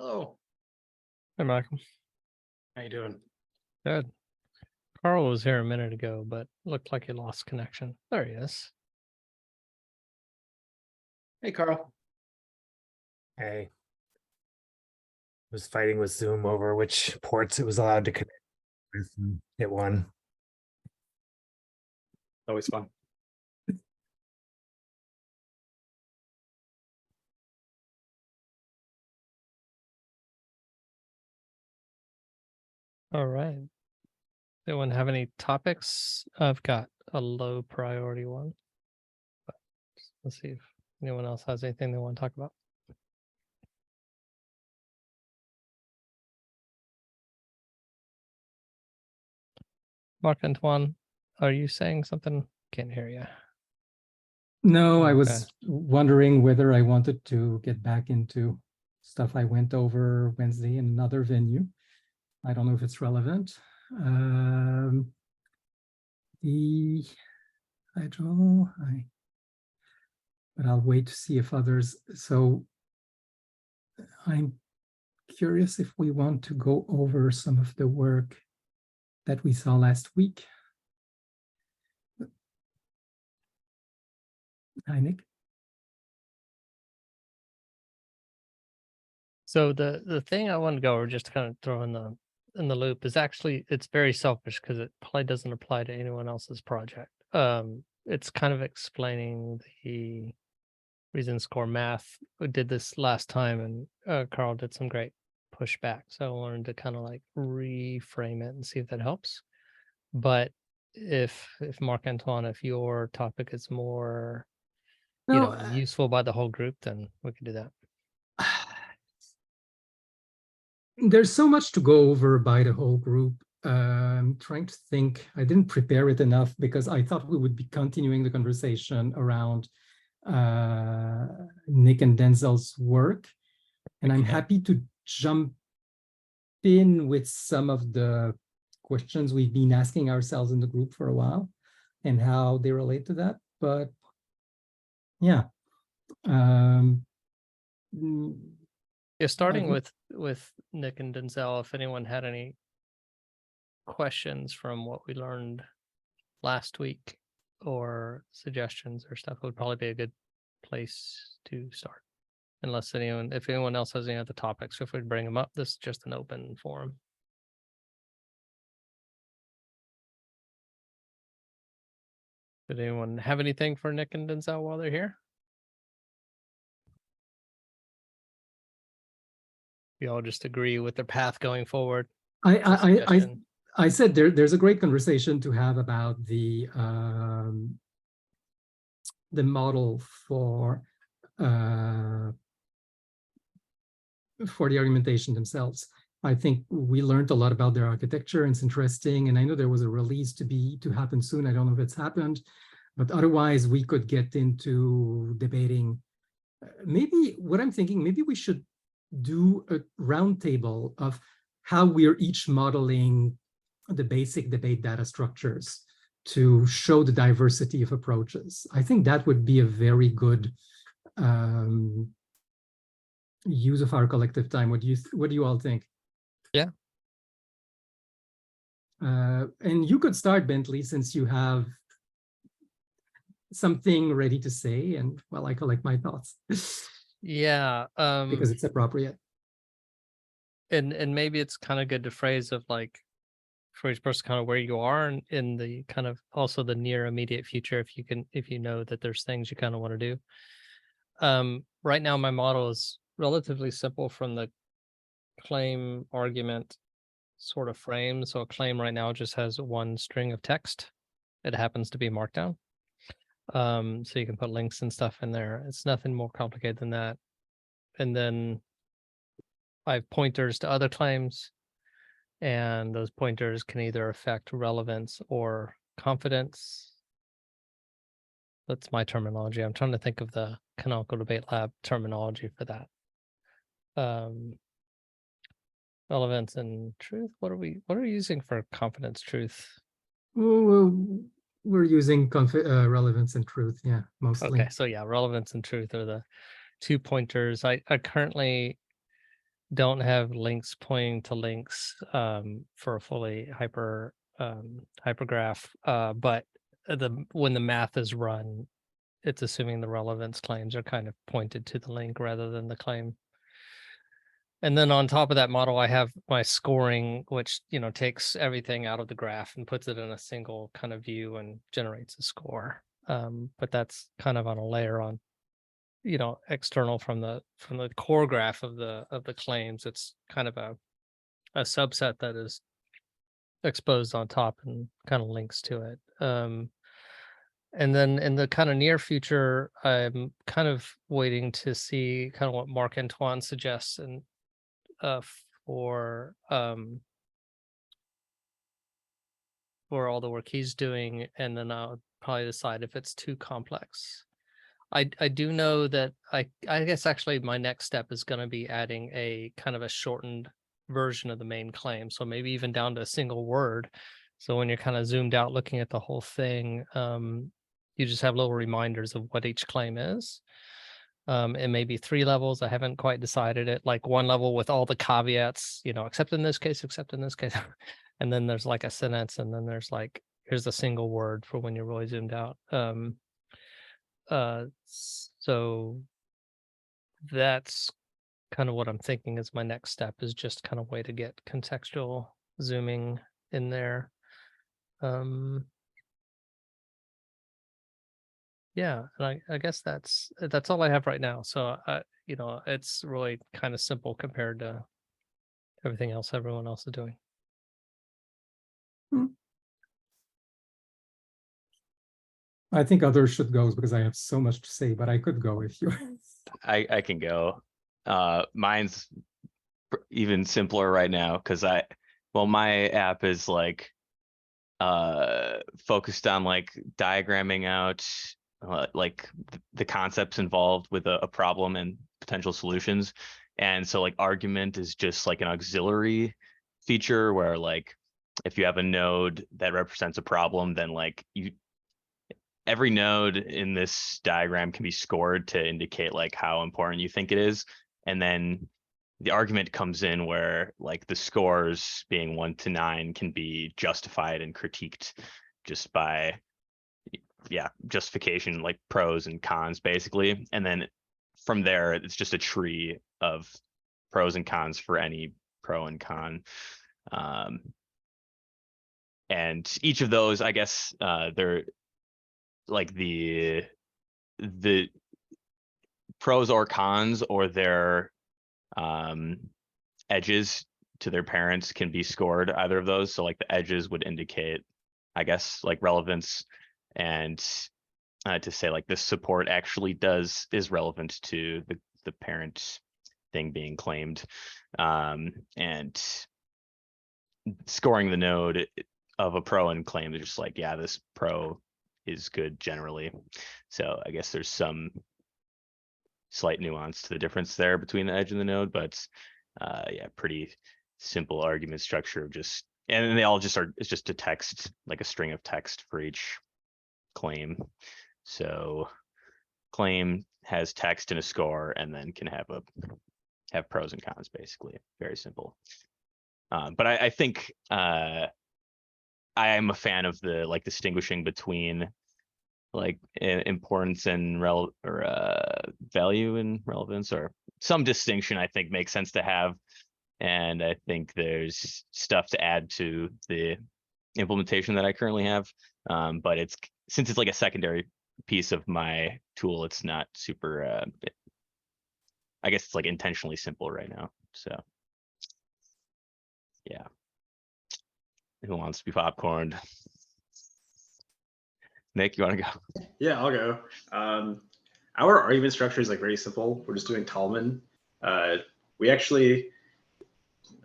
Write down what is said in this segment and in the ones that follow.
Hello. Hey, Michael. How you doing? Good. Carl was here a minute ago, but looked like he lost connection. There he is. Hey, Carl. Hey, was fighting with Zoom over which ports it was allowed to connect with, and it won. Always fun. All right. Anyone have any topics? I've got a low priority one. But let's see if anyone else has anything they want to talk about. Marc-Antoine, are you saying something? Can't hear you. No, I Okay. was wondering whether I wanted to get back into stuff I went over Wednesday in another venue. I don't know if it's relevant. But I'll wait to see if others. So I'm curious if we want to go over some of the work that we saw last week. Hi, Nick. So the thing I want to go over, just to kind of throw in the loop, is actually it's very selfish because it probably doesn't apply to anyone else's project. It's kind of explaining the reason score math. We did this last time, and Carl did some great pushback. So I wanted to kind of like reframe it and see if that helps. But if Marc-Antoine, if your topic is more useful by the whole group, then we can do that. There's so much to go over by the whole group. Trying to think, I didn't prepare it enough because I thought we would be continuing the conversation around Nick and Denzel's work. And I'm happy to jump in with some of the questions we've been asking ourselves in the group for a while and how they relate to that. But yeah. Starting with Nick and Denzel, if anyone had any questions from what we learned last week or suggestions or stuff, would probably be a good place to start. Unless if anyone else has any other topics, feel free to bring them up. This is just an open forum. Did anyone have anything for Nick and Denzel while they're here? We all just agree with their path going forward. I said there's a great conversation to have about the model for the argumentation themselves. I think we learned a lot about their architecture, and it's interesting. And I know there was a release to happen soon. I don't know if it's happened, but otherwise we could get into debating. Maybe what I'm thinking, maybe we should do a roundtable of how we're each modeling the basic debate data structures to show the diversity of approaches. I think that would be a very good use of our collective time. What do you all think? Yeah. And you could start, Bentley, since you have something ready to say, and while I collect my thoughts. Yeah. Because it's appropriate. And maybe it's kind of good to phrase of like for each person kind of where you are in the kind of also the near immediate future, if you know that there's things you kind of want to do. Right now my model is relatively simple from the claim argument sort of frame. So a claim right now just has one string of text. It happens to be Markdown. So you can put links and stuff in there. It's nothing more complicated than that. And then I have pointers to other claims, and those pointers can either affect relevance or confidence. That's my terminology. I'm trying to think of the Canonical Debate Lab terminology for that. Relevance and truth. What are we using for confidence, truth? We're using relevance and truth, yeah, mostly. Okay, so yeah, relevance and truth are the 2 pointers. I currently don't have links pointing to links for a fully hypergraph, but when the math is run, it's assuming the relevance claims are kind of pointed to the link rather than the claim. And then on top of that model, I have my scoring, which, takes everything out of the graph and puts it in a single kind of view and generates a score. But that's kind of on a layer on, external from the core graph of the claims. It's kind of a subset that is exposed on top and kind of links to it. And then in the kind of near future, I'm kind of waiting to see kind of what Marc-Antoine suggests and for all the work he's doing, and then I'll probably decide if it's too complex. I do know that I guess actually my next step is going to be adding a kind of a shortened version of the main claim, so maybe even down to a single word. So when you're kind of zoomed out looking at the whole thing, you just have little reminders of what each claim is. And maybe 3 levels. I haven't quite decided it. Like 1 level with all the caveats, except in this case, except in this case. And then there's like a sentence, and then there's like, here's a single word for when you're really zoomed out. So that's kind of what I'm thinking is my next step, is just kind of way to get contextual zooming in there. Yeah, and I guess that's all I have right now. So it's really kind of simple compared to everything else everyone else is doing. I think others should go because I have so much to say, but I could go if you. I can go. Mine's even simpler right now because my app is like focused on like diagramming out like the concepts involved with a problem and potential solutions. And so like argument is just like an auxiliary feature where like if you have a node that represents a problem, then like every node in this diagram can be scored to indicate like how important you think it is. And then the argument comes in where like the scores being 1 to 9 can be justified and critiqued just by justification, like pros and cons basically. And then from there, it's just a tree of pros and cons for any pro and con. And each of those, I guess, they're like the pros or cons or their edges to their parents can be scored, either of those. So like the edges would indicate, I guess, like relevance, and to say like this support actually is relevant to the parent thing being claimed, and scoring the node of a pro and claim is just like, yeah, this pro is good generally. So I guess there's some slight nuance to the difference there between the edge and the node, but pretty simple argument structure of just, and they all just are, it's just a text, like a string of text for each claim. So claim has text and a score, and then can have pros and cons, basically. Very simple. But I think I am a fan of the like distinguishing between like importance and value and relevance, or some distinction. I think makes sense to have, and I think there's stuff to add to the implementation that I currently have. But since it's like a secondary piece of my tool, it's not super. I guess it's like intentionally simple right now. So yeah. Who wants to be popcorned? Nick, you want to go? Yeah, I'll go. Our argument structure is like very simple. We're just doing Tolman. We actually,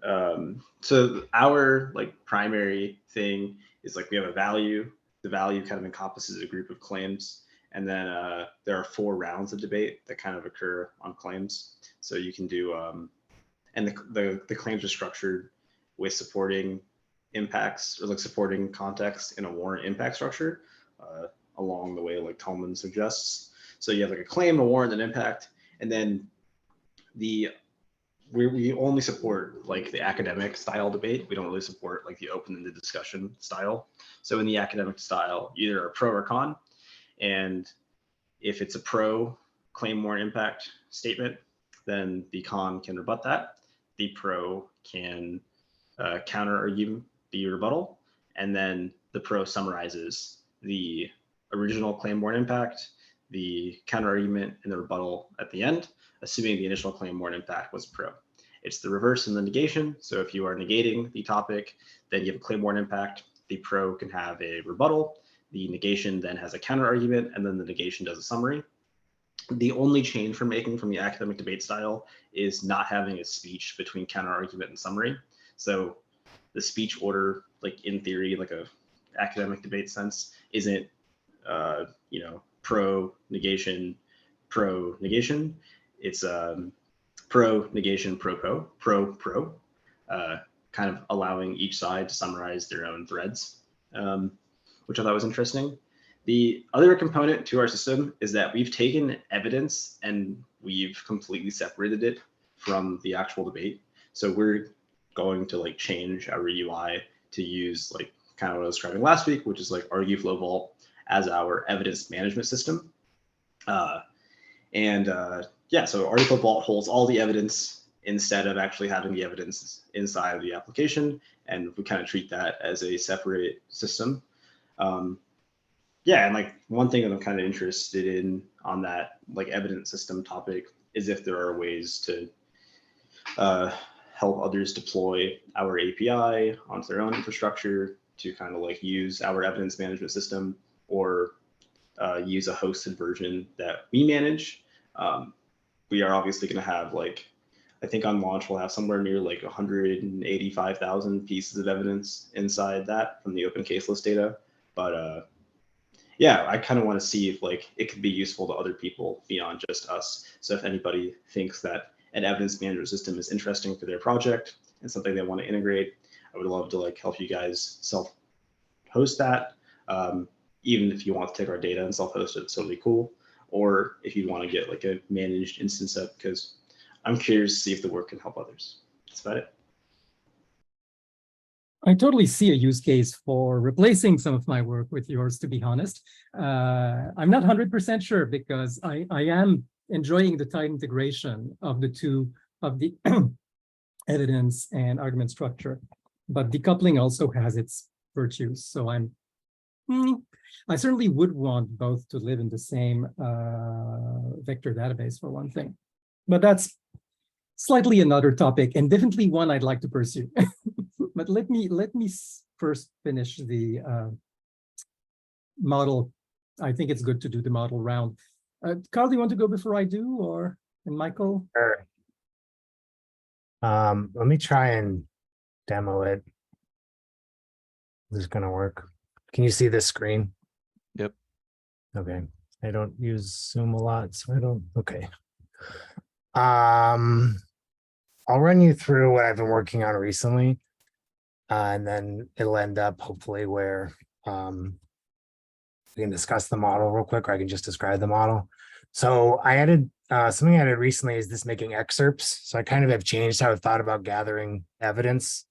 so our like primary thing is like we have a value. The value kind of encompasses a group of claims. And then there are 4 rounds of debate that kind of occur on claims. So you can do, and the claims are structured with supporting impacts, or like supporting context in a warrant impact structure along the way, like Tolman suggests. So you have like a claim, a warrant, an impact, and then the we only support like the academic style debate. We don't really support like the open-ended discussion style. So in the academic style, either a pro or con, and if it's a pro claim more impact statement, then the con can rebut that. The pro can counter argue the rebuttal, and then the pro summarizes the original claim more impact, the counter argument, and the rebuttal at the end, assuming the initial claim more impact was pro. It's the reverse in the negation. So if you are negating the topic, then you have a claim more impact. The pro can have a rebuttal. The negation then has a counter argument, and then the negation does a summary. The only change we're making from the academic debate style is not having a speech between counter argument and summary. So the speech order, like in theory, like a academic debate sense, isn't pro negation, It's pro negation, pro, kind of allowing each side to summarize their own threads, which I thought was interesting. The other component to our system is that we've taken evidence and we've completely separated it from the actual debate. So we're going to like change our UI to use like kind of what I was describing last week, which is like ArgueFlow Vault as our evidence management system. So ArgueFlow Vault holds all the evidence instead of actually having the evidence inside of the application. And we kind of treat that as a separate system. And like one thing that I'm kind of interested in on that like evidence system topic is if there are ways to help others deploy our API onto their own infrastructure to kind of like use our evidence management system, or use a hosted version that we manage. We are obviously going to have like, I think on launch we'll have somewhere near like 185,000 pieces of evidence inside that from the open case list data. But I kind of want to see if like it could be useful to other people beyond just us. So if anybody thinks that an evidence management system is interesting for their project and something they want to integrate, I would love to like help you guys self-host that. Even if you want to take our data and self-host it, it's totally cool. Or if you want to get like a managed instance up, because I'm curious to see if the work can help others. That's about it. I totally see a use case for replacing some of my work with yours, to be honest. I'm not 100% sure because I am enjoying the tight integration of the two, of the evidence and argument structure, but decoupling also has its virtues. So I certainly would want both to live in the same vector database for one thing, but that's slightly another topic and definitely one I'd like to pursue. But let me first finish the model. I think it's good to do the model round. Carl, do you want to go before I do, or and Michael? Sure. Let me try and demo it. This is gonna work. Can you see this screen? Yep. Okay. I don't use Zoom a lot, so I don't. Okay. I'll run you through what I've been working on recently, and then it'll end up hopefully where we can discuss the model real quick, or I can just describe the model. So I added something I added recently is this making excerpts. So I kind of have changed how I've thought about gathering evidence.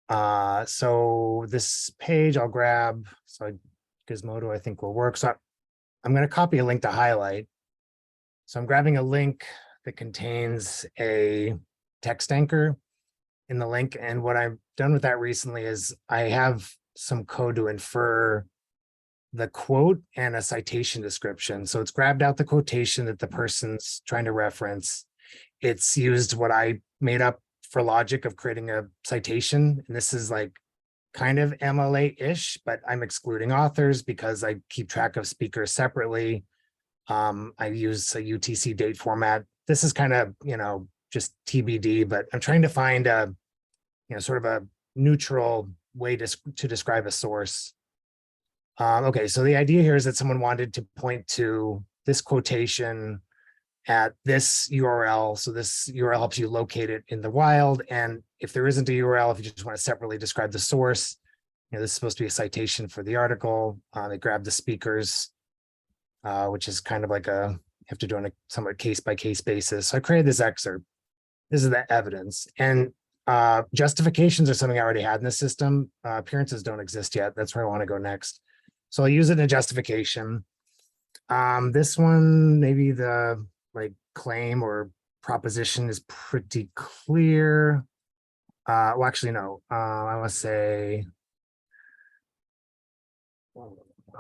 So this page I'll grab, so Gizmodo I think will work. So I'm going to copy a link to highlight. So I'm grabbing a link that contains a text anchor in the link. And what I've done with that recently is I have some code to infer the quote and a citation description. So it's grabbed out the quotation that the person's trying to reference. It's used what I made up for logic of creating a citation. And this is like kind of MLA-ish, but I'm excluding authors because I keep track of speakers separately. I use a UTC date format. This is kind of, just TBD, but I'm trying to find a, sort of a neutral way to describe a source. Okay, so the idea here is that someone wanted to point to this quotation at this URL. So this URL helps you locate it in the wild. And if there isn't a URL, if you just want to separately describe the source, this is supposed to be a citation for the article. They grab the speakers, which is kind of like you have to do on a somewhat case-by-case basis. So I created this excerpt. This is the evidence. And justifications are something I already had in the system. Appearances don't exist yet. That's where I want to go next. So I'll use it in a justification. This one, maybe the like claim or proposition is pretty clear. Well, actually, no. I want to say.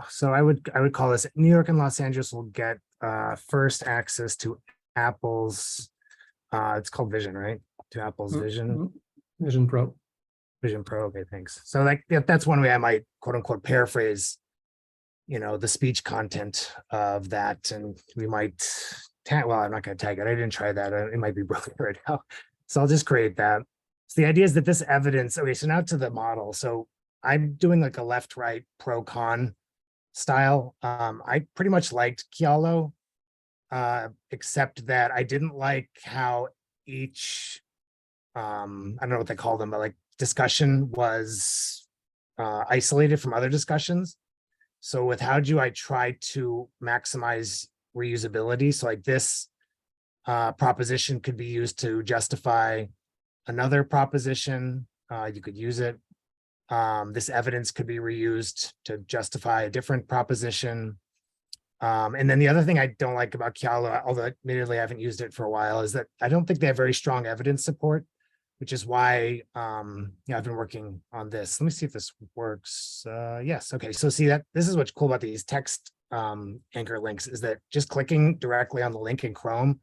So I would call this New York and Los Angeles will get first access to Apple's. It's called Vision, right? To Apple's Vision. Vision Pro. Vision Pro. Okay, thanks. So like that's one way I might quote unquote paraphrase, the speech content of that, and we might tag. Well, I'm not going to tag it. I didn't try that. It might be broken right now. So I'll just create that. So the idea is that this evidence. Okay, so now to the model. So I'm doing like a left-right pro-con style. I pretty much liked Chialo, except that I didn't like how each. I don't know what they call them, but like discussion was isolated from other discussions. So with how do I try to maximize reusability? So like this proposition could be used to justify another proposition. You could use it. This evidence could be reused to justify a different proposition. And then the other thing I don't like about Chialo, although admittedly I haven't used it for a while, is that I don't think they have very strong evidence support, which is why I've been working on this. Let me see if this works. Yes. Okay. So see that this is what's cool about these text anchor links is that just clicking directly on the link in Chrome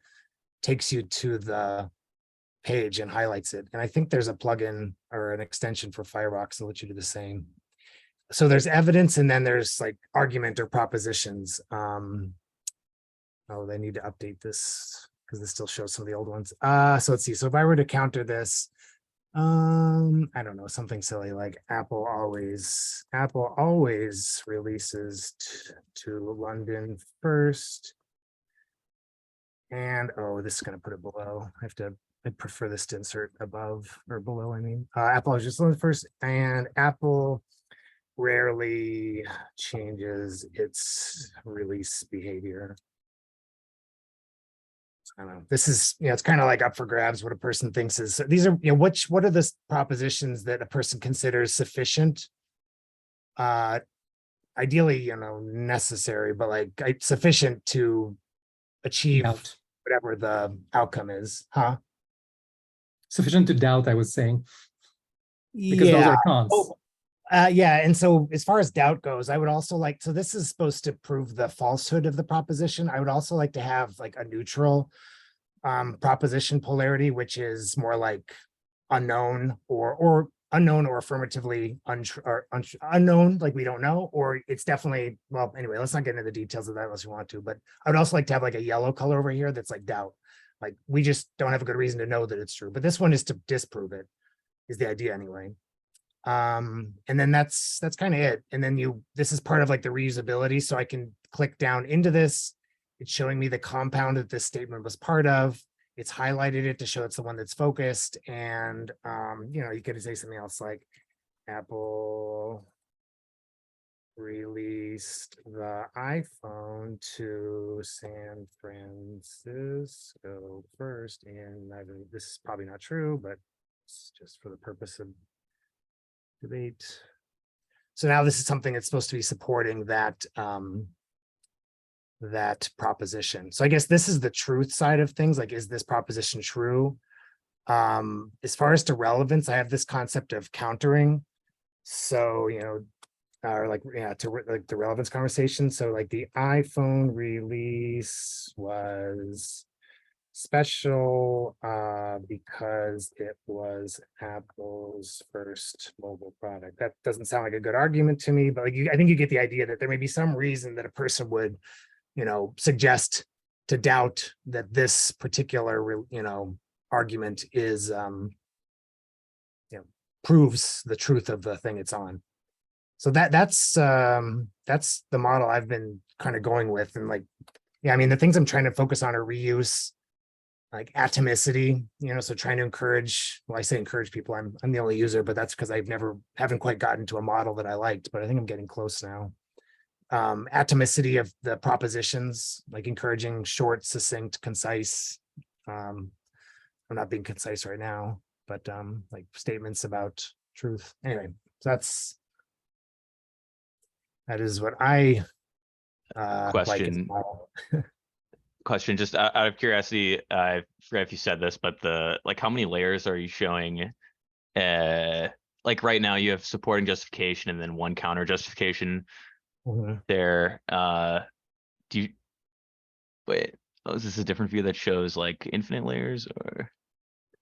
takes you to the page and highlights it. And I think there's a plugin or an extension for Firebox that lets you do the same. So there's evidence, and then there's like argument or propositions. Oh, they need to update this because this still shows some of the old ones. So let's see. So if I were to counter this, I don't know, something silly like Apple always releases to London first. And this is going to put it below. I prefer this to insert above or below. I mean, Apple is just London first, and Apple rarely changes its release behavior. I don't know. This is, it's kind of like up for grabs what a person thinks is. So these are, what are the propositions that a person considers sufficient? Ideally, necessary, but like sufficient to achieve whatever the outcome is, huh? Sufficient to doubt, I was saying, because those are cons. Yeah, and so as far as doubt goes, I would also like, so this is supposed to prove the falsehood of the proposition. I would also like to have like a neutral proposition polarity, which is more like unknown or unknown or affirmatively unknown, like we don't know, or it's definitely, well, anyway, let's not get into the details of that unless you want to, but I would also like to have like a yellow color over here that's like doubt. Like we just don't have a good reason to know that it's true, but this one is to disprove it, is the idea anyway. And then that's kind of it. And then this is part of like the reusability. So I can click down into this. It's showing me the compound that this statement was part of. It's highlighted it to show it's the one that's focused. And, you could say something else like Apple released the iPhone to San Francisco first. And this is probably not true, but it's just for the purpose of debate. So now this is something that's supposed to be supporting that that proposition. So I guess this is the truth side of things. Like, is this proposition true? As far as to relevance, I have this concept of countering. So, or like, to like the relevance conversation. So like the iPhone release was special because it was Apple's first mobile product. That doesn't sound like a good argument to me, but like I think you get the idea that there may be some reason that a person would, suggest to doubt that this particular, argument is, proves the truth of the thing it's on. So that's the model I've been kind of going with, and like, yeah, I mean, the things I'm trying to focus on are reuse, like atomicity, so trying to encourage, well, I say encourage people, I'm the only user, but that's because haven't quite gotten to a model that I liked, but I think I'm getting close now. Atomicity of the propositions, like encouraging short, succinct, concise I'm not being concise right now, but like statements about truth. Anyway, so that is what I like as a model. Question, just out of curiosity, I forget if you said this, but how many layers are you showing? Like right now you have supporting justification and then one counter justification there. Do you wait? Oh, is this a different view that shows like infinite layers, or?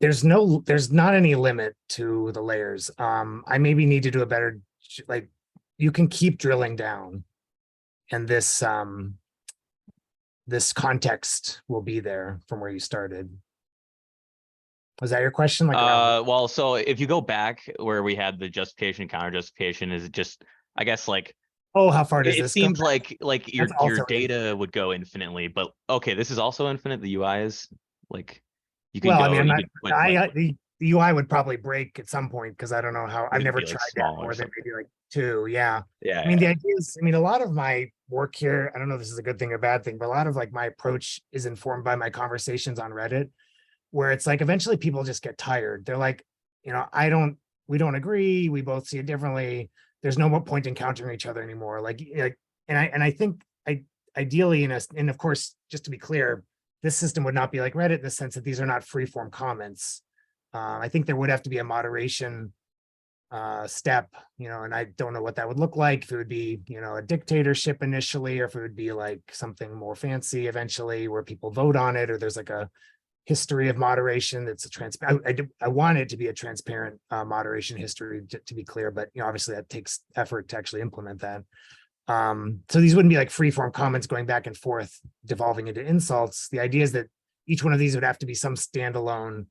There's not any limit to the layers. I maybe need to do a better, like, you can keep drilling down, and this context will be there from where you started. Was that your question? Like, Well, so if you go back where we had the justification and counter justification, is it just, I guess, like, oh, how far does it this go? seems like your That's also data would go infinitely, but okay, this is also infinite. The UI is like, you can Well, go. I mean, You could put, like, the UI would probably break at some point, because I don't know how, I've it never could be, like, tried that small or more than something. maybe like 2. Yeah. Yeah. I mean, the idea is, I mean, a lot of my work here, I don't know if this is a good thing or bad thing, but a lot of like my approach is informed by my conversations on Reddit, where it's like eventually people just get tired. They're like, you know, we don't agree. We both see it differently. There's no more point in countering each other anymore. And I think ideally, and of course, just to be clear, this system would not be like Reddit in the sense that these are not free form comments. I think there would have to be a moderation step, you know, and I don't know what that would look like. If it would be, you know, a dictatorship initially, or if it would be like something more fancy eventually where people vote on it, or there's like a history of moderation that's a I want it to be a transparent moderation history, to be clear, but you know, obviously that takes effort to actually implement that. So these wouldn't be like free form comments going back and forth, devolving into insults. The idea is that each one of these would have to be some standalone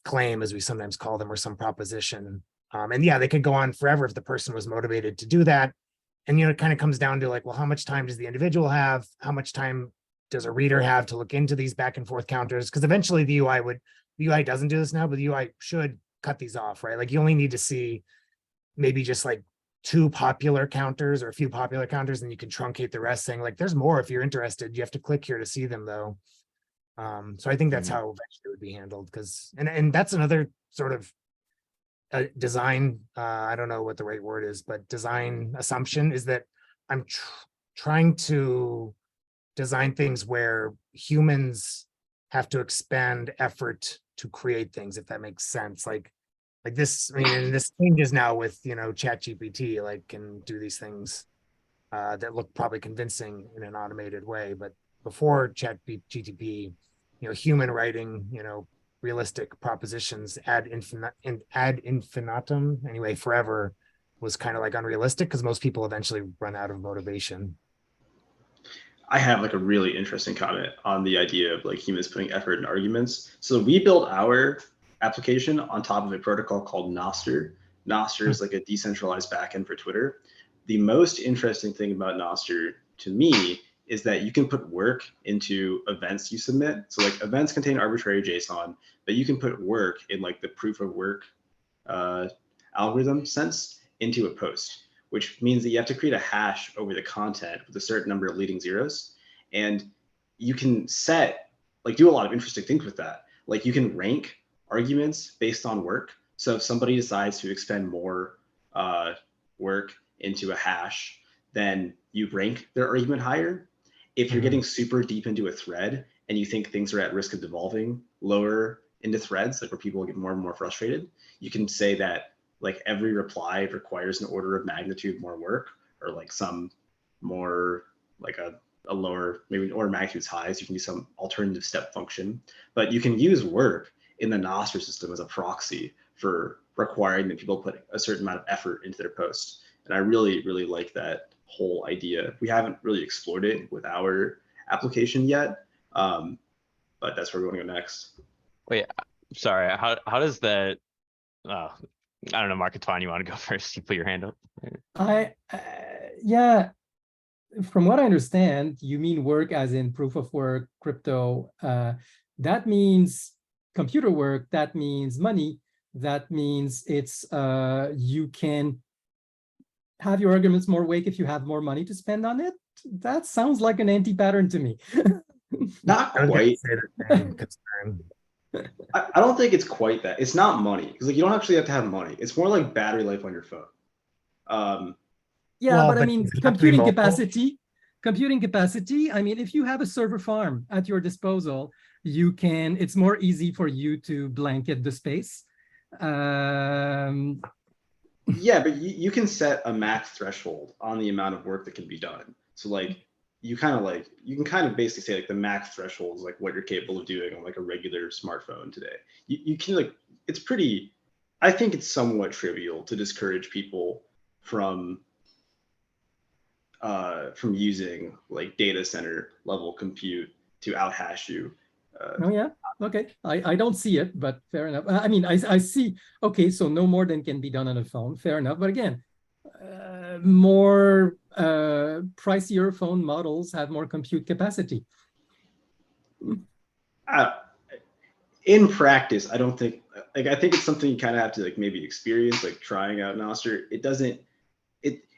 claim, as we sometimes call them, or some proposition. And yeah, they could go on forever if the person was motivated to do that. And, you know, it kind of comes down to like, well, how much time does the individual have? How much time does a reader have to look into these back and forth counters? Because eventually the UI doesn't do this now, but the UI should cut these off, right? Like you only need to see maybe just like 2 popular counters or a few popular counters, and you can truncate the rest, saying like, there's more if you're interested. You have to click here to see them though. So I think that's how eventually it would be handled, because and that's another sort of design, I don't know what the right word is, but design assumption is that I'm trying to design things where humans have to expend effort to create things, if that makes sense. Like this, I mean, and this changes now with, you know, ChatGPT, like can do these things that look probably convincing in an automated way. But before ChatGPT, you know, human writing, you know, realistic propositions ad infinitum, anyway, forever, was kind of like unrealistic, because most people eventually run out of motivation. I have like a really interesting comment on the idea of like humans putting effort in arguments. So we built our application on top of a protocol called Nostr. Nostr is like a decentralized backend for Twitter. The most interesting thing about Nostr to me is that you can put work into events you submit. So like events contain arbitrary JSON, but you can put work in like the proof of work algorithm sense into a post, which means that you have to create a hash over the content with a certain number of leading zeros. And you can set, like, do a lot of interesting things with that. Like you can rank arguments based on work. So if somebody decides to expend more work into a hash, then you rank their argument higher. If you're getting super deep into a thread and you think things are at risk of devolving lower into threads, like where people get more and more frustrated, you can say that like every reply requires an order of magnitude more work, or like some more like a lower, maybe an order of magnitude high. So you can do some alternative step function, but you can use work in the Nostr system as a proxy for requiring that people put a certain amount of effort into their post. And I really, really like that whole idea. We haven't really explored it with our application yet, but that's where we're going to go next. Wait, sorry. How does that? I don't know, Marc-Antoine, you want to go first? You put your hand up. Yeah. From what I understand, you mean work as in proof of work, crypto. That means computer work. That means money. That means it's you can have your arguments more weight if you have more money to spend on it. That sounds like an anti-pattern to me. Not quite. Say the same concern. I don't think it's quite that. It's not money, because like you don't actually have to have money. It's more like battery life on your phone. Yeah, Well, but I but mean, does it have to be computing mobile? capacity. I mean, if you have a server farm at your disposal, you can, it's more easy for you to blanket the space. Yeah, but you can set a max threshold on the amount of work that can be done. So like you can kind of basically say like the max threshold is like what you're capable of doing on like a regular smartphone today. You can like, it's pretty, I think it's somewhat trivial to discourage people from using like data center level compute to outhash you. Oh yeah, okay. I don't see it, but fair enough. I mean, I see. Okay, so no more than can be done on a phone. Fair enough. But again, more pricier phone models have more compute capacity. In practice, I don't think, like, I think it's something you kind of have to like maybe experience, like trying out Nostr. It doesn't,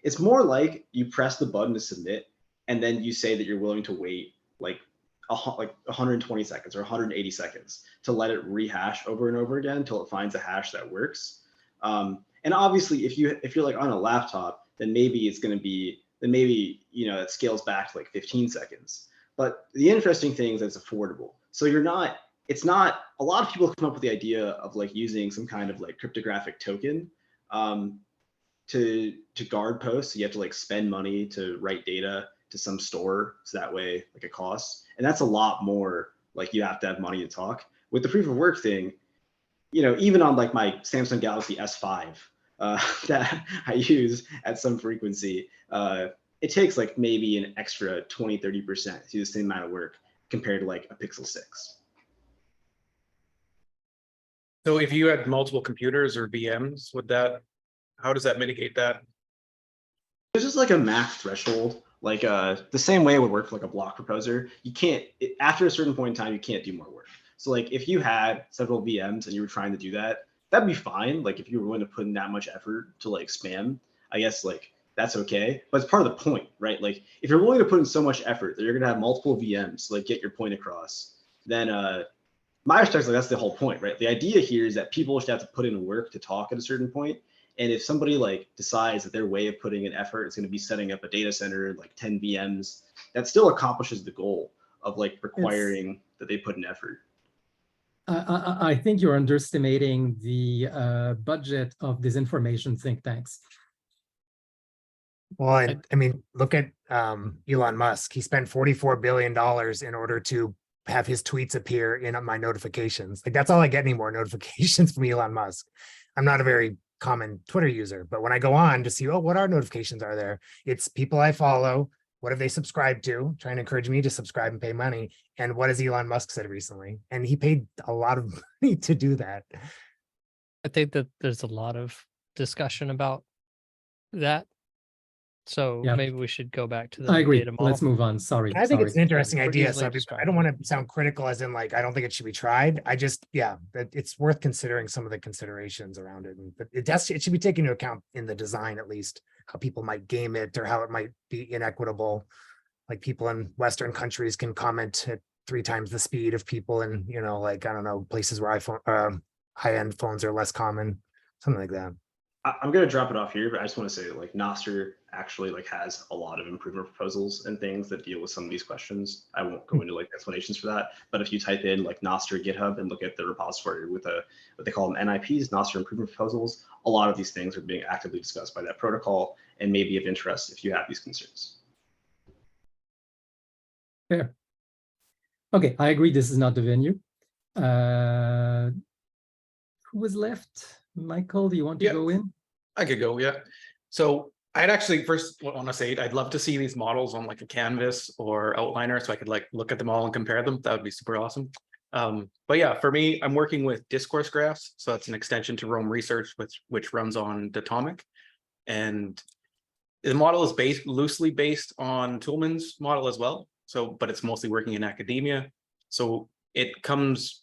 it's more like you press the button to submit and then you say that you're willing to wait like 120 seconds or 180 seconds to let it rehash over and over again until it finds a hash that works. And obviously if you're like on a laptop, then maybe it's going to be, then maybe, you know, it scales back to like 15 seconds. But the interesting thing is that it's affordable. So it's not, a lot of people come up with the idea of like using some kind of like cryptographic token to guard posts. So you have to like spend money to write data to some store, so that way like it costs. And that's a lot more, like you have to have money to talk. With the proof of work thing, you know, even on like my Samsung Galaxy S5 that I use at some frequency, it takes like maybe an extra 20-30% to do the same amount of work compared to like a Pixel 6. So if you had multiple computers or VMs, how does that mitigate that? There's just like a max threshold, like the same way it would work for like a block proposer. You can't, after a certain point in time, you can't do more work. So like if you had several VMs and you were trying to do that, that'd be fine. Like if you were willing to put in that much effort to like spam, I guess like that's okay. But it's part of the point, right? Like if you're willing to put in so much effort that you're gonna have multiple VMs to like get your point across, then my perspective, that's the whole point, right? The idea here is that people should have to put in work to talk at a certain point. And if somebody like decides that their way of putting in effort is going to be setting up a data center, like 10 VMs, that still accomplishes the goal of like requiring that they put in effort. I think you're underestimating the budget of disinformation think tanks. Well, I mean, look at Elon Musk. He spent $44 billion in order to have his tweets appear in my notifications. Like that's all I get anymore, notifications from Elon Musk. I'm not a very common Twitter user, but when I go on to see, oh, what our notifications are there? It's people I follow. What have they subscribed to? Trying to encourage me to subscribe and pay money. And what has Elon Musk said recently? And he paid a lot of money to do that. I think that there's a lot of discussion about that. So Yeah. maybe we should go back to the I agree. data model. Let's move on. Sorry. I think it's an interesting We're idea. easily So I don't want to sound critical as in like, I don't think it should be tried. I just, yeah, it's worth considering some of the considerations around it. But it should be taken into account in the design, at least how people might game it or how it might be inequitable. Like people in Western countries can comment at 3 times the speed of people in, you know, like, I don't know, places where high-end phones are less common, something like that. I'm going to drop it off here, but I just want to say like Nostr actually like has a lot of improvement proposals and things that deal with some of these questions. I won't go into like explanations for that, but if you type in like Nostr GitHub and look at the repository with what they call them NIPs, Nostr improvement proposals, a lot of these things are being actively discussed by that protocol and may be of interest if you have these concerns. Fair. Okay, I agree. This is not the venue. Who was left? Michael, do you want to go in? I could go, yeah. So I'd actually first want to say I'd love to see these models on like a canvas or outliner so I could like look at them all and compare them. That would be super awesome. But yeah, for me, I'm working with discourse graphs. So that's an extension to Roam Research, which runs on Datomic. And the model is loosely based on Toulmin's model as well. So, but it's mostly working in academia. So it comes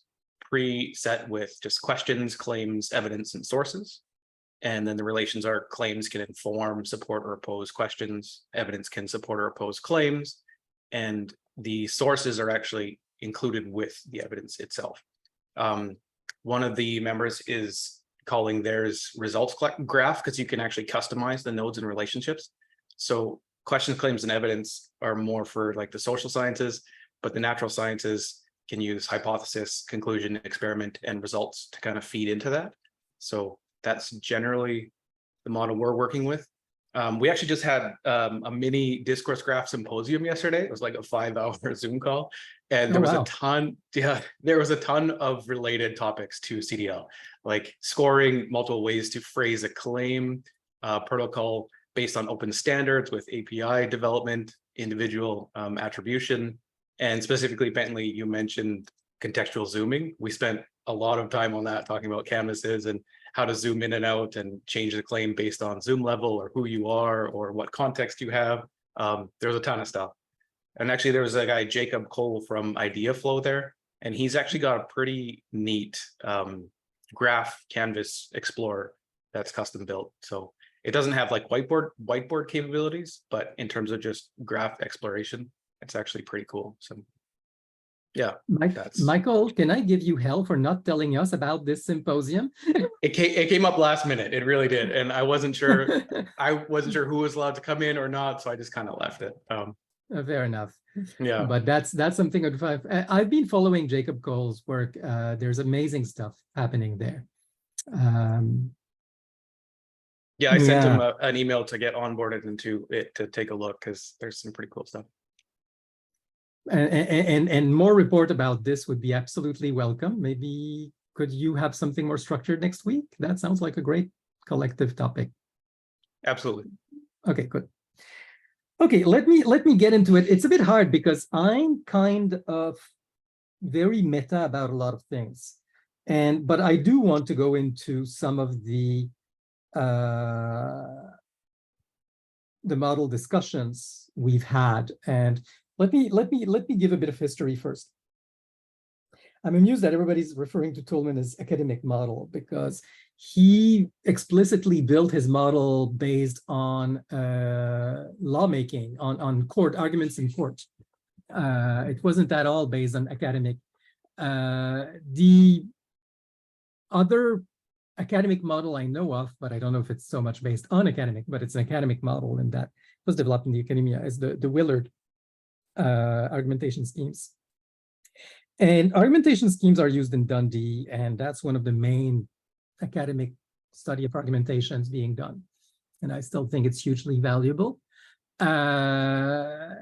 preset with just questions, claims, evidence, and sources. And then the relations are claims can inform, support, or oppose questions. Evidence can support or oppose claims. And the sources are actually included with the evidence itself. One of the members is calling theirs results graph, because you can actually customize the nodes and relationships. So questions, claims, and evidence are more for like the social sciences, but the natural sciences can use hypothesis, conclusion, experiment, and results to kind of feed into that. So that's generally the model we're working with. We actually just had a mini discourse graph symposium yesterday. It was like a 5-hour Zoom call, and there was a ton. Yeah, there was a ton of related topics to CDL, like scoring, multiple ways to phrase a claim, protocol based on open standards with API development, individual attribution, and specifically, Bentley, you mentioned contextual zooming. We spent a lot of time on that, talking about canvases and how to zoom in and out and change the claim based on zoom level or who you are or what context you have. There's a ton of stuff. And actually there was a guy, Jacob Cole from IdeaFlow there, and he's actually got a pretty neat graph canvas explorer that's custom built. So it doesn't have like whiteboard capabilities, but in terms of just graph exploration, it's actually pretty cool. So yeah, Michael, can I give you hell for not telling us about this symposium? It came up last minute. It really did, and I wasn't sure. I wasn't sure who was allowed to come in or not, so I just kind of left it. Fair enough. Yeah, but that's something I've been following Jacob Cole's work. There's amazing stuff happening there. Yeah, I sent him an email to get onboarded into it to take a look, because there's some pretty cool stuff. And more report about this would be absolutely welcome. Maybe could you have something more structured next week? That sounds like a great collective topic. Absolutely. Okay, good. Okay, let me get into it. It's a bit hard because I'm kind of very meta about a lot of things, but I do want to go into some of the model discussions we've had. And let me give a bit of history first. I'm amused that everybody's referring to Toulmin as academic model, because he explicitly built his model based on lawmaking, on court arguments in court. It wasn't at all based on academic. The other academic model I know of, but I don't know if it's so much based on academic, but it's an academic model, and that was developed in the academia, is the Willard argumentation schemes. And argumentation schemes are used in Dundee, and that's one of the main academic study of argumentations being done. And I still think it's hugely valuable. I've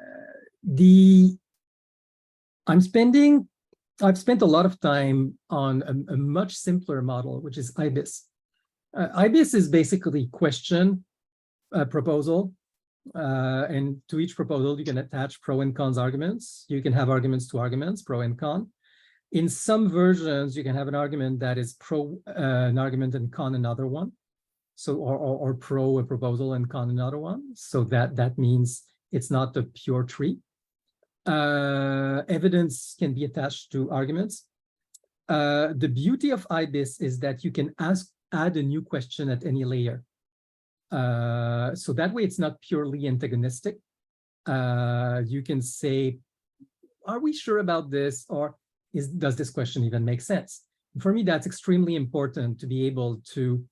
spent a lot of time on a much simpler model, which is IBIS. IBIS is basically question, proposal, and to each proposal, you can attach pro and cons arguments. You can have arguments to arguments, pro and con. In some versions, you can have an argument that is pro an argument and con another one. So, or pro a proposal and con another one. So that means it's not a pure tree. Evidence can be attached to arguments. The beauty of IBIS is that you can add a new question at any layer. So that way it's not purely antagonistic. You can say, are we sure about this? Or does this question even make sense? For me, that's extremely important to be able to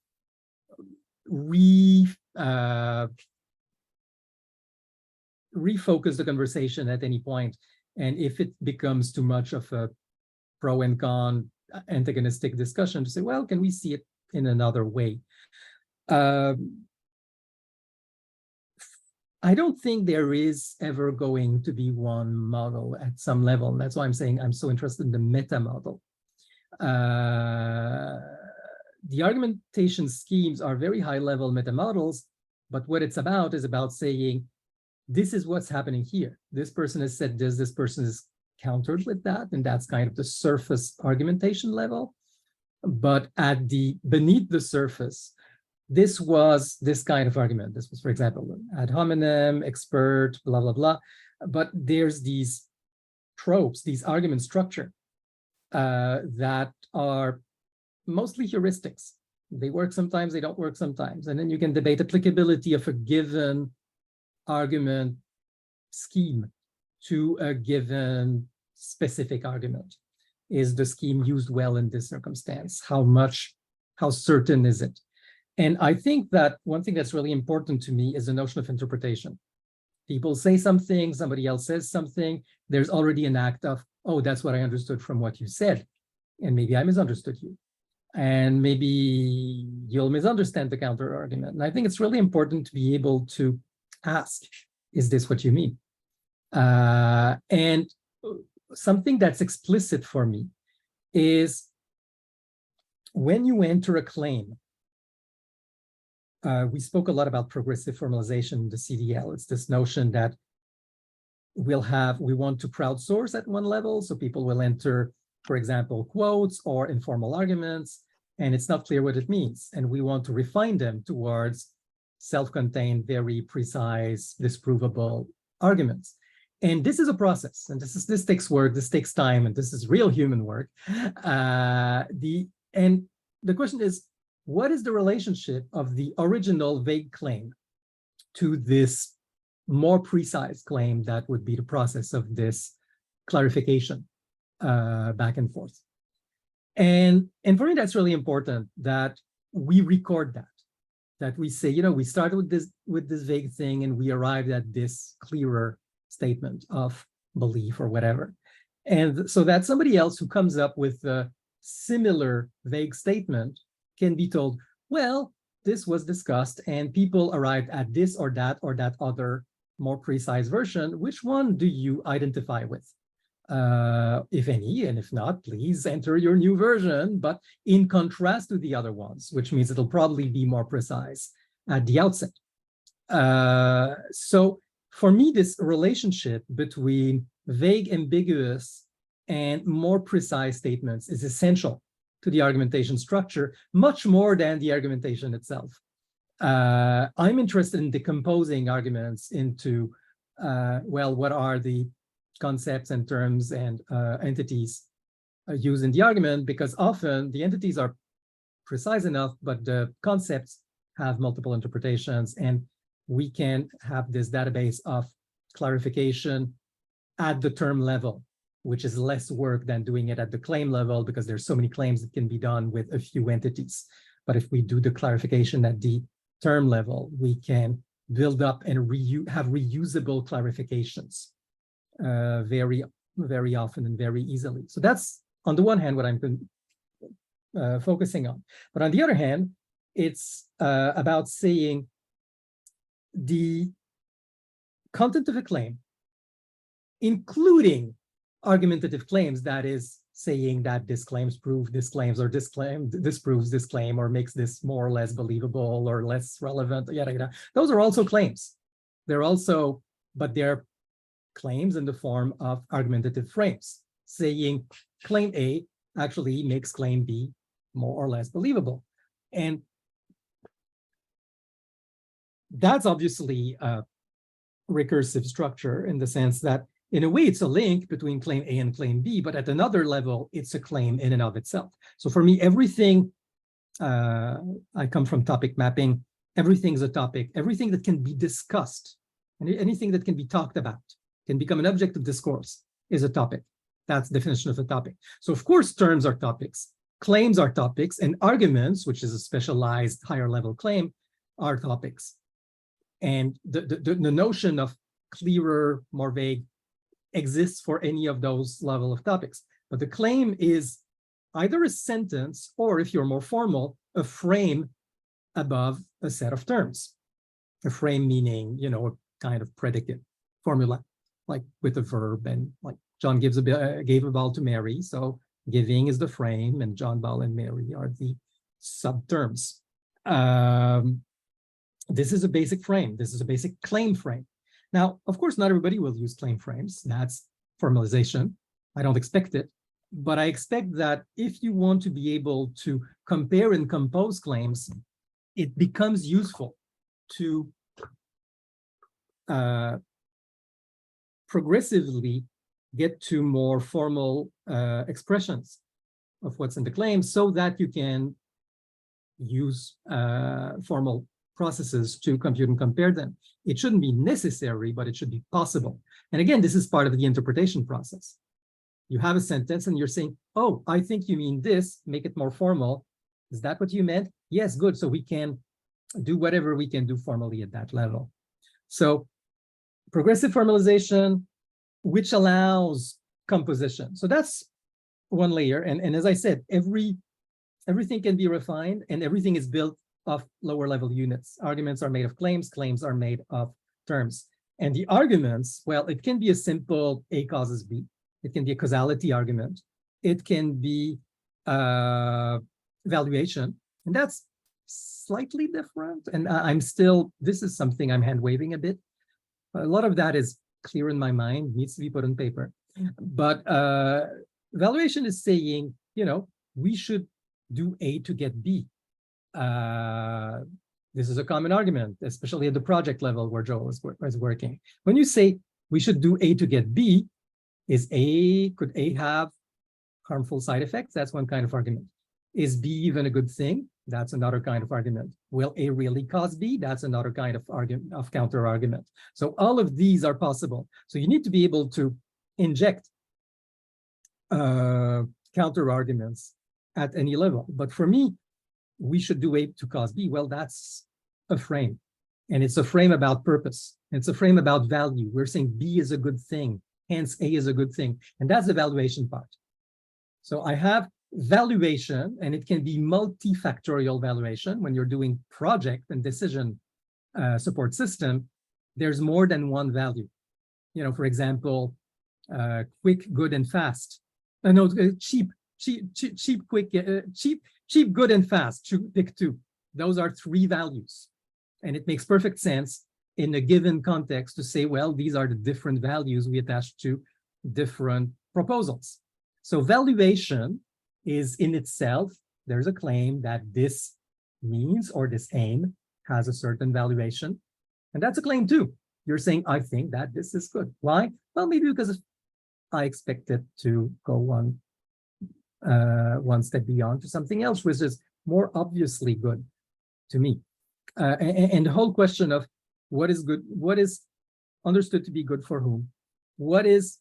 refocus the conversation at any point. And if it becomes too much of a pro and con antagonistic discussion, to say, well, can we see it in another way? I don't think there is ever going to be one model at some level. And that's why I'm saying I'm so interested in the meta model. The argumentation schemes are very high level meta models, but what it's about is about saying, this is what's happening here. This person has said this person is countered with that, and that's kind of the surface argumentation level. But beneath the surface, this was this kind of argument. This was, for example, ad hominem, expert, blah, blah, blah. But there's these tropes, these argument structure that are mostly heuristics. They work sometimes, they don't work sometimes. And then you can debate applicability of a given argument scheme to a given specific argument. Is the scheme used well in this circumstance? How certain is it? And I think that one thing that's really important to me is the notion of interpretation. People say something, somebody else says something, there's already an act of, oh, that's what I understood from what you said. And maybe I misunderstood you. And maybe you'll misunderstand the counter argument. And I think it's really important to be able to ask, is this what you mean? And something that's explicit for me is when you enter a claim, we spoke a lot about progressive formalization in the CDL. It's this notion that we want to crowdsource at one level. So people will enter, for example, quotes or informal arguments, and it's not clear what it means. And we want to refine them towards self-contained, very precise, disprovable arguments. And this is a process, and this takes work, this takes time, and this is real human work. And the question is, what is the relationship of the original vague claim to this more precise claim that would be the process of this clarification back and forth? And for me, that's really important that we record that we say, we started with this vague thing and we arrived at this clearer statement of belief or whatever. And so that somebody else who comes up with a similar vague statement can be told, well, this was discussed and people arrived at this or that other more precise version. Which one do you identify with? If any, and if not, please enter your new version, but in contrast to the other ones, which means it'll probably be more precise at the outset. So for me, this relationship between vague, ambiguous, and more precise statements is essential to the argumentation structure, much more than the argumentation itself. I'm interested in decomposing arguments into, well, what are the concepts and terms and entities used in the argument, because often the entities are precise enough, but the concepts have multiple interpretations, and we can have this database of clarification at the term level, which is less work than doing it at the claim level, because there's so many claims that can be done with a few entities. But if we do the clarification at the term level, we can build up and have reusable clarifications very, very often and very easily. So that's, on the one hand, what I'm focusing on. But on the other hand, it's about saying the content of a claim, including argumentative claims, that is saying that this claims prove this claims, or this claim disproves this claim, or makes this more or less believable or less relevant, yada, yada. Those are also claims. They're also, but they're claims in the form of argumentative frames, saying claim A actually makes claim B more or less believable. And that's obviously a recursive structure in the sense that, in a way, it's a link between claim A and claim B, but at another level, it's a claim in and of itself. So for me, everything, I come from topic mapping, everything's a topic. Everything that can be discussed, and anything that can be talked about, can become an object of discourse, is a topic. That's the definition of a topic. So of course, terms are topics, claims are topics, and arguments, which is a specialized higher level claim, are topics. And the notion of clearer, more vague exists for any of those level of topics. But the claim is either a sentence, or if you're more formal, a frame above a set of terms. A frame meaning, a kind of predicate formula, like with a verb, and like John gave a ball to Mary. So giving is the frame, and John, ball, and Mary are the subterms. This is a basic frame. This is a basic claim frame. Now, of course, not everybody will use claim frames. That's formalization. I don't expect it. But I expect that if you want to be able to compare and compose claims, it becomes useful to progressively get to more formal expressions of what's in the claim, so that you can use formal processes to compute and compare them. It shouldn't be necessary, but it should be possible. And again, this is part of the interpretation process. You have a sentence and you're saying, oh, I think you mean this, make it more formal. Is that what you meant? Yes, good. So we can do whatever we can do formally at that level. So progressive formalization, which allows composition. So that's one layer. And as I said, everything can be refined and everything is built of lower level units. Arguments are made of claims, claims are made of terms. And the arguments, well, it can be a simple A causes B. It can be a causality argument. It can be valuation. And that's slightly different. And I'm still, this is something I'm hand waving a bit. A lot of that is clear in my mind, needs to be put on paper. But valuation is saying, you know, we should do A to get B. This is a common argument, especially at the project level where Joel is working. When you say we should do A to get B, could A have harmful side effects? That's one kind of argument. Is B even a good thing? That's another kind of argument. Will A really cause B? That's another kind of argument, of counter argument. So all of these are possible. So you need to be able to inject counter arguments at any level. But for me, we should do A to cause B. Well, that's a frame. And it's a frame about purpose. It's a frame about value. We're saying B is a good thing, hence A is a good thing. And that's the valuation part. So I have valuation, and it can be multifactorial valuation. When you're doing project and decision support system, there's more than one value. You know, for example, quick, good, and fast. Cheap, quick, cheap, good, and fast. Pick two. Those are three values. And it makes perfect sense in a given context to say, well, these are the different values we attach to different proposals. So valuation is in itself, there's a claim that this means or this aim has a certain valuation. And that's a claim too. You're saying, I think that this is good. Why? Well, maybe because I expect it to go one step beyond to something else, which is more obviously good to me. And the whole question of what is good, what is understood to be good for whom, what is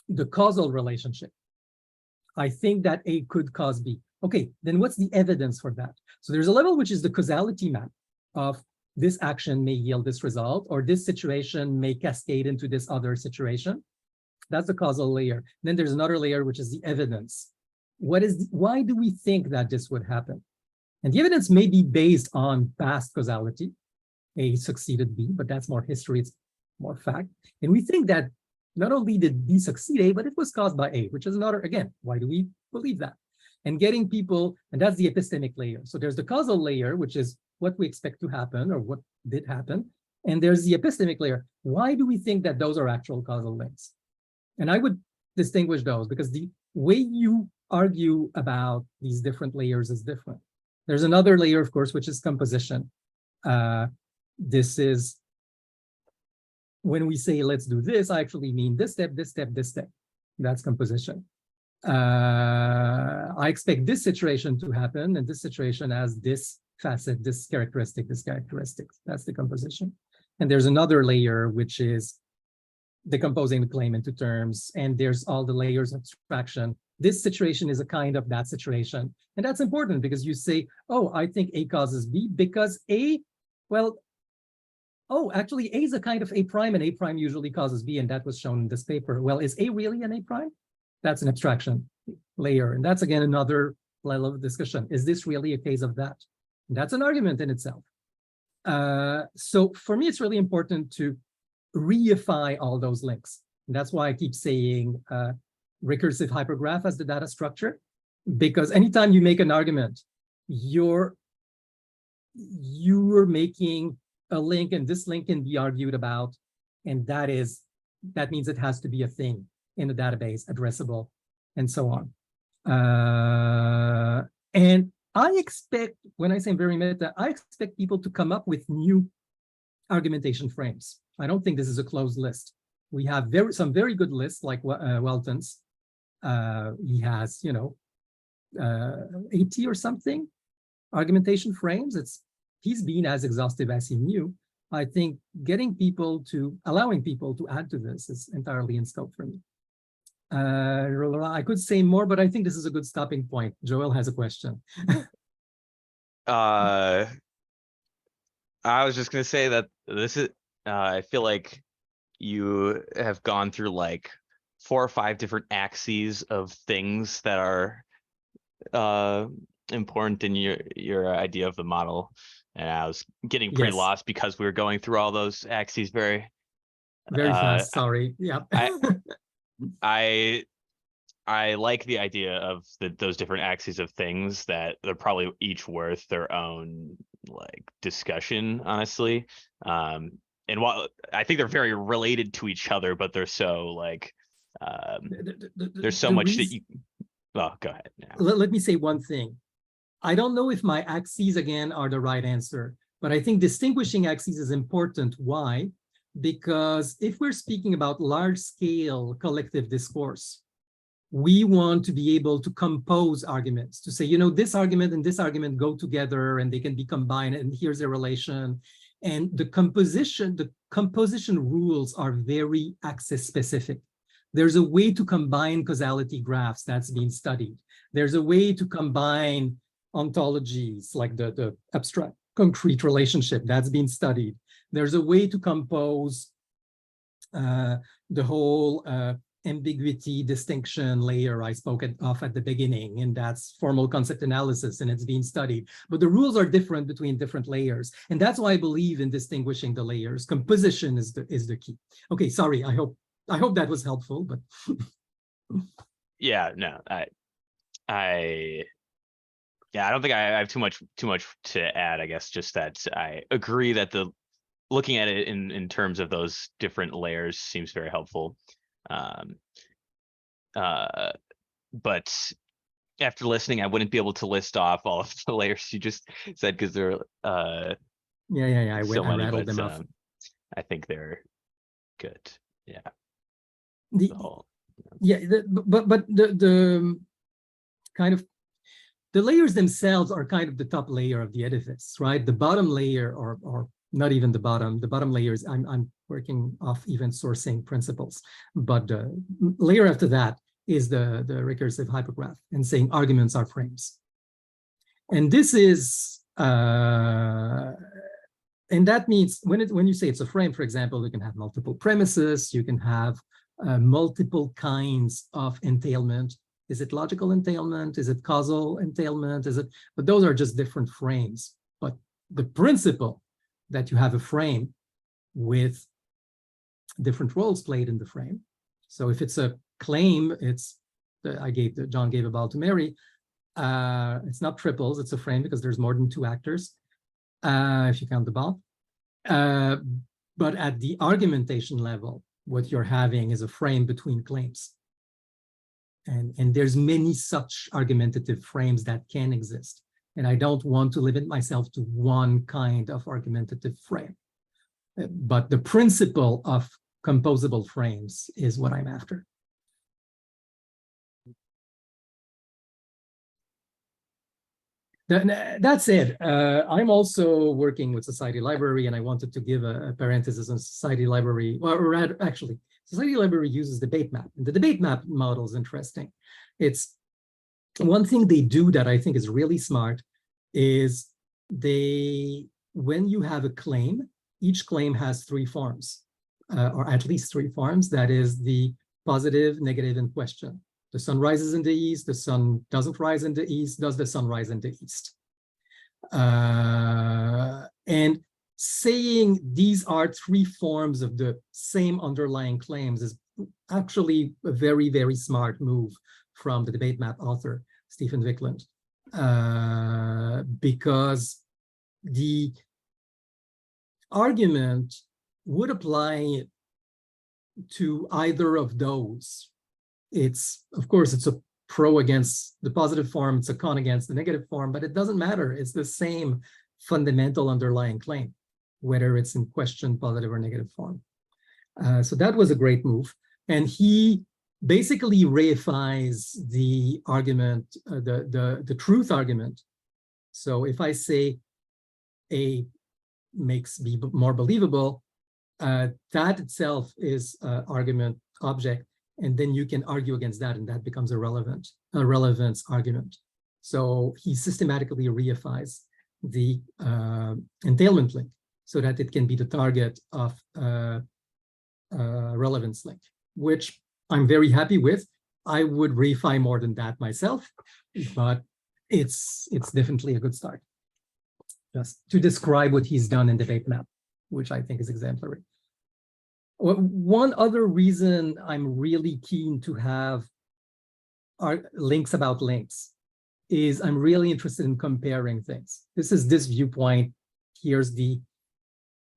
the causal relationship? I think that A could cause B. Okay, then what's the evidence for that? So there's a level which is the causality map of this action may yield this result, or this situation may cascade into this other situation. That's the causal layer. Then there's another layer, which is the evidence. Why do we think that this would happen? And the evidence may be based on past causality. A succeeded B, but that's more history, it's more fact. And we think that not only did B succeed A, but it was caused by A, which is another, again, why do we believe that? And getting people, and that's the epistemic layer. So there's the causal layer, which is what we expect to happen or what did happen. And there's the epistemic layer. Why do we think that those are actual causal links? And I would distinguish those because the way you argue about these different layers is different. There's another layer, of course, which is composition. This is when we say, let's do this, I actually mean this step, this step, this step. That's composition. I expect this situation to happen, and this situation has this facet, this characteristic, this characteristic. That's the composition. And there's another layer, which is decomposing the claim into terms, and there's all the layers of abstraction. This situation is a kind of that situation. And that's important because you say, oh, I think A causes B because A, well, oh, actually, A is a kind of A prime, and A prime usually causes B, and that was shown in this paper. Well, is A really an A prime? That's an abstraction layer. And that's, again, another level of discussion. Is this really a case of that? And that's an argument in itself. So for me, it's really important to reify all those links. And that's why I keep saying recursive hypergraph as the data structure, because anytime you make an argument, you're making a link, and this link can be argued about, and that means it has to be a thing in the database, addressable, and so on. And I expect, when I say very meta, I expect people to come up with new argumentation frames. I don't think this is a closed list. We have some very good lists like Welton's. He has, 80 or something argumentation frames. He's been as exhaustive as he knew. I think allowing people to add to this is entirely in scope for me. I could say more, but I think this is a good stopping point. Joel has a question. I was just gonna say that this is. I feel like you have gone through like 4 or 5 different axes of things that are important in your idea of the model, and I was getting pretty Yes. lost because we were going through all those axes very fast. Sorry. Yeah. I like the idea of those different axes of things, that they're probably each worth their own like discussion, honestly. And while I think they're very related to each other, but they're so like there's so much that you. Well, go ahead. Yeah. Let me say one thing. I don't know if my axes again are the right answer, but I think distinguishing axes is important. Why? Because if we're speaking about large-scale collective discourse, we want to be able to compose arguments, to say, you know, this argument and this argument go together and they can be combined, and here's a relation. And the composition rules are very axis specific. There's a way to combine causality graphs that's been studied. There's a way to combine ontologies like the abstract concrete relationship that's been studied. There's a way to compose the whole ambiguity distinction layer I spoke of at the beginning, and that's formal concept analysis, and it's being studied. But the rules are different between different layers, and that's why I believe in distinguishing the layers. Composition is the key. Okay, sorry. I hope that was helpful. But yeah, no, I don't think I have too much to add. I guess just that I agree that looking at it in terms of those different layers seems very helpful. But after listening, I wouldn't be able to list off all of the layers you just said, because they're yeah. I rattled them off. I think they're good. Yeah. But the kind of the layers themselves are kind of the top layer of the edifice, right? The bottom layer, or not even the bottom layers, I'm working off event sourcing principles, but the layer after that is the recursive hypergraph, and saying arguments are frames. And this is and that means when you say it's a frame, for example, you can have multiple premises, you can have multiple kinds of entailment. Is it logical entailment? Is it causal entailment? But those are just different frames. But the principle that you have a frame with different roles played in the frame. So if it's a claim, John gave a ball to Mary. It's not triples, it's a frame because there's more than 2 actors, if you count the ball. But at the argumentation level, what you're having is a frame between claims. And there's many such argumentative frames that can exist. And I don't want to limit myself to one kind of argumentative frame. But the principle of composable frames is what I'm after. That said, I'm also working with Society Library, and I wanted to give a parenthesis on Society Library, or rather, actually, Society Library uses debate map, and the debate map model is interesting. It's one thing they do that I think is really smart is when you have a claim, each claim has 3 forms, or at least 3 forms. That is the positive, negative, and question. The sun rises in the east, the sun doesn't rise in the east, does the sun rise in the east? And saying these are 3 forms of the same underlying claims is actually a very, very smart move from the debate map author, Stephen Wickland, because the argument would apply to either of those. Of course, it's a pro against the positive form, it's a con against the negative form, but it doesn't matter. It's the same fundamental underlying claim, whether it's in question, positive or negative form. So that was a great move. And he basically reifies the argument, the truth argument. So if I say A makes B more believable, that itself is argument object. And then you can argue against that, and that becomes a relevance argument. So he systematically reifies the entailment link so that it can be the target of relevance link, which I'm very happy with. I would reify more than that myself, but it's definitely a good start. Just to describe what he's done in debate map, which I think is exemplary. One other reason I'm really keen to have links about links is I'm really interested in comparing things. This is this viewpoint. Here's the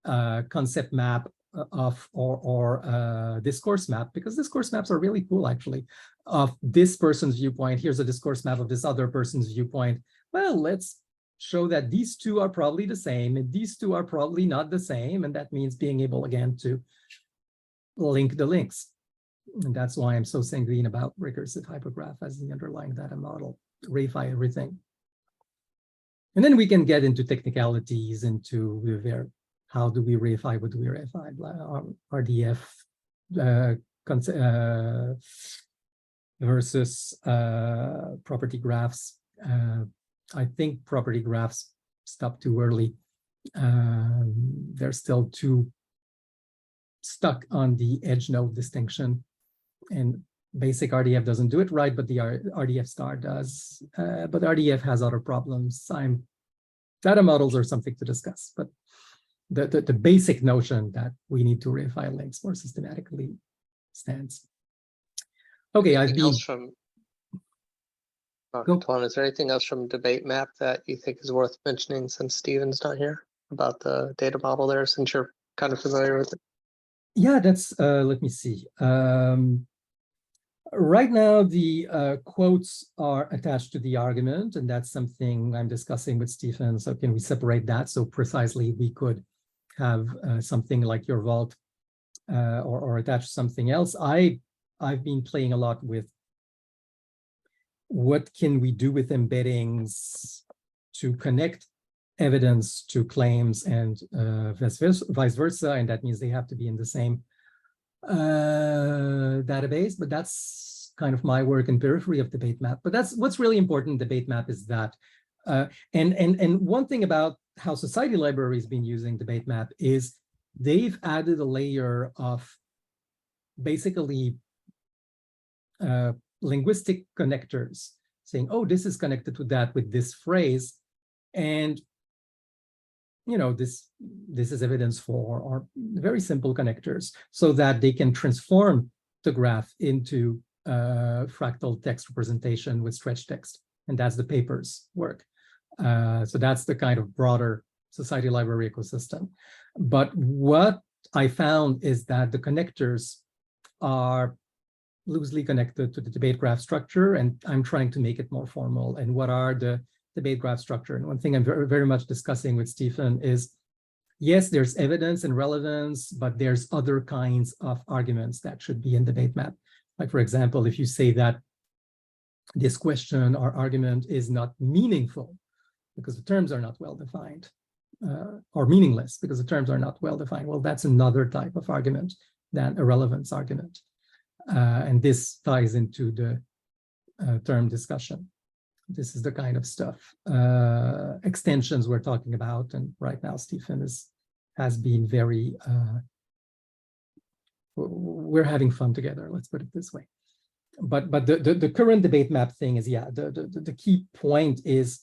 concept map of or discourse map, because discourse maps are really cool, actually, of this person's viewpoint. Here's a discourse map of this other person's viewpoint. Well, let's show that these two are probably the same and these two are probably not the same. And that means being able, again, to link the links. And that's why I'm so sanguine about recursive hypergraph as the underlying data model, reify everything. And then we can get into technicalities, into how do we reify, what do we reify, RDF versus property graphs. I think property graphs stop too early. They're still too stuck on the edge node distinction, and basic RDF doesn't do it right, but the RDF star does. But RDF has other problems. Data models are something to discuss, but the basic notion that we need to reify links more systematically stands. Okay, Marc-Antoine, is there anything else from debate map that you think is worth mentioning since Steven's not here about the data model there, since you're kind of familiar with it? Yeah, that's, let me see. Right now, the quotes are attached to the argument, and that's something I'm discussing with Stephen. So can we separate that? So precisely we could have something like your vault or attach something else. I've been playing a lot with what can we do with embeddings to connect evidence to claims and vice versa, and that means they have to be in the same database. But that's kind of my work in periphery of debate map. But that's what's really important in debate map is that, and one thing about how society library has been using debate map is they've added a layer of basically linguistic connectors, saying, oh, this is connected to that with this phrase, and you know, this is evidence for, or very simple connectors, so that they can transform the graph into fractal text representation with stretch text. And that's the paper's work. So that's the kind of broader society library ecosystem. But what I found is that the connectors are loosely connected to the debate graph structure, and I'm trying to make it more formal. And what are the debate graph structure? And one thing I'm very, very much discussing with Stephen is, yes, there's evidence and relevance, but there's other kinds of arguments that should be in debate map. Like, for example, if you say that this question or argument is not meaningful because the terms are not well defined, or meaningless because the terms are not well defined, well, that's another type of argument than a relevance argument. And this ties into the term discussion. This is the kind of stuff, extensions we're talking about. And right now, Stephen has been very, we're having fun together, let's put it this way. But the current debate map thing is, yeah, the key point is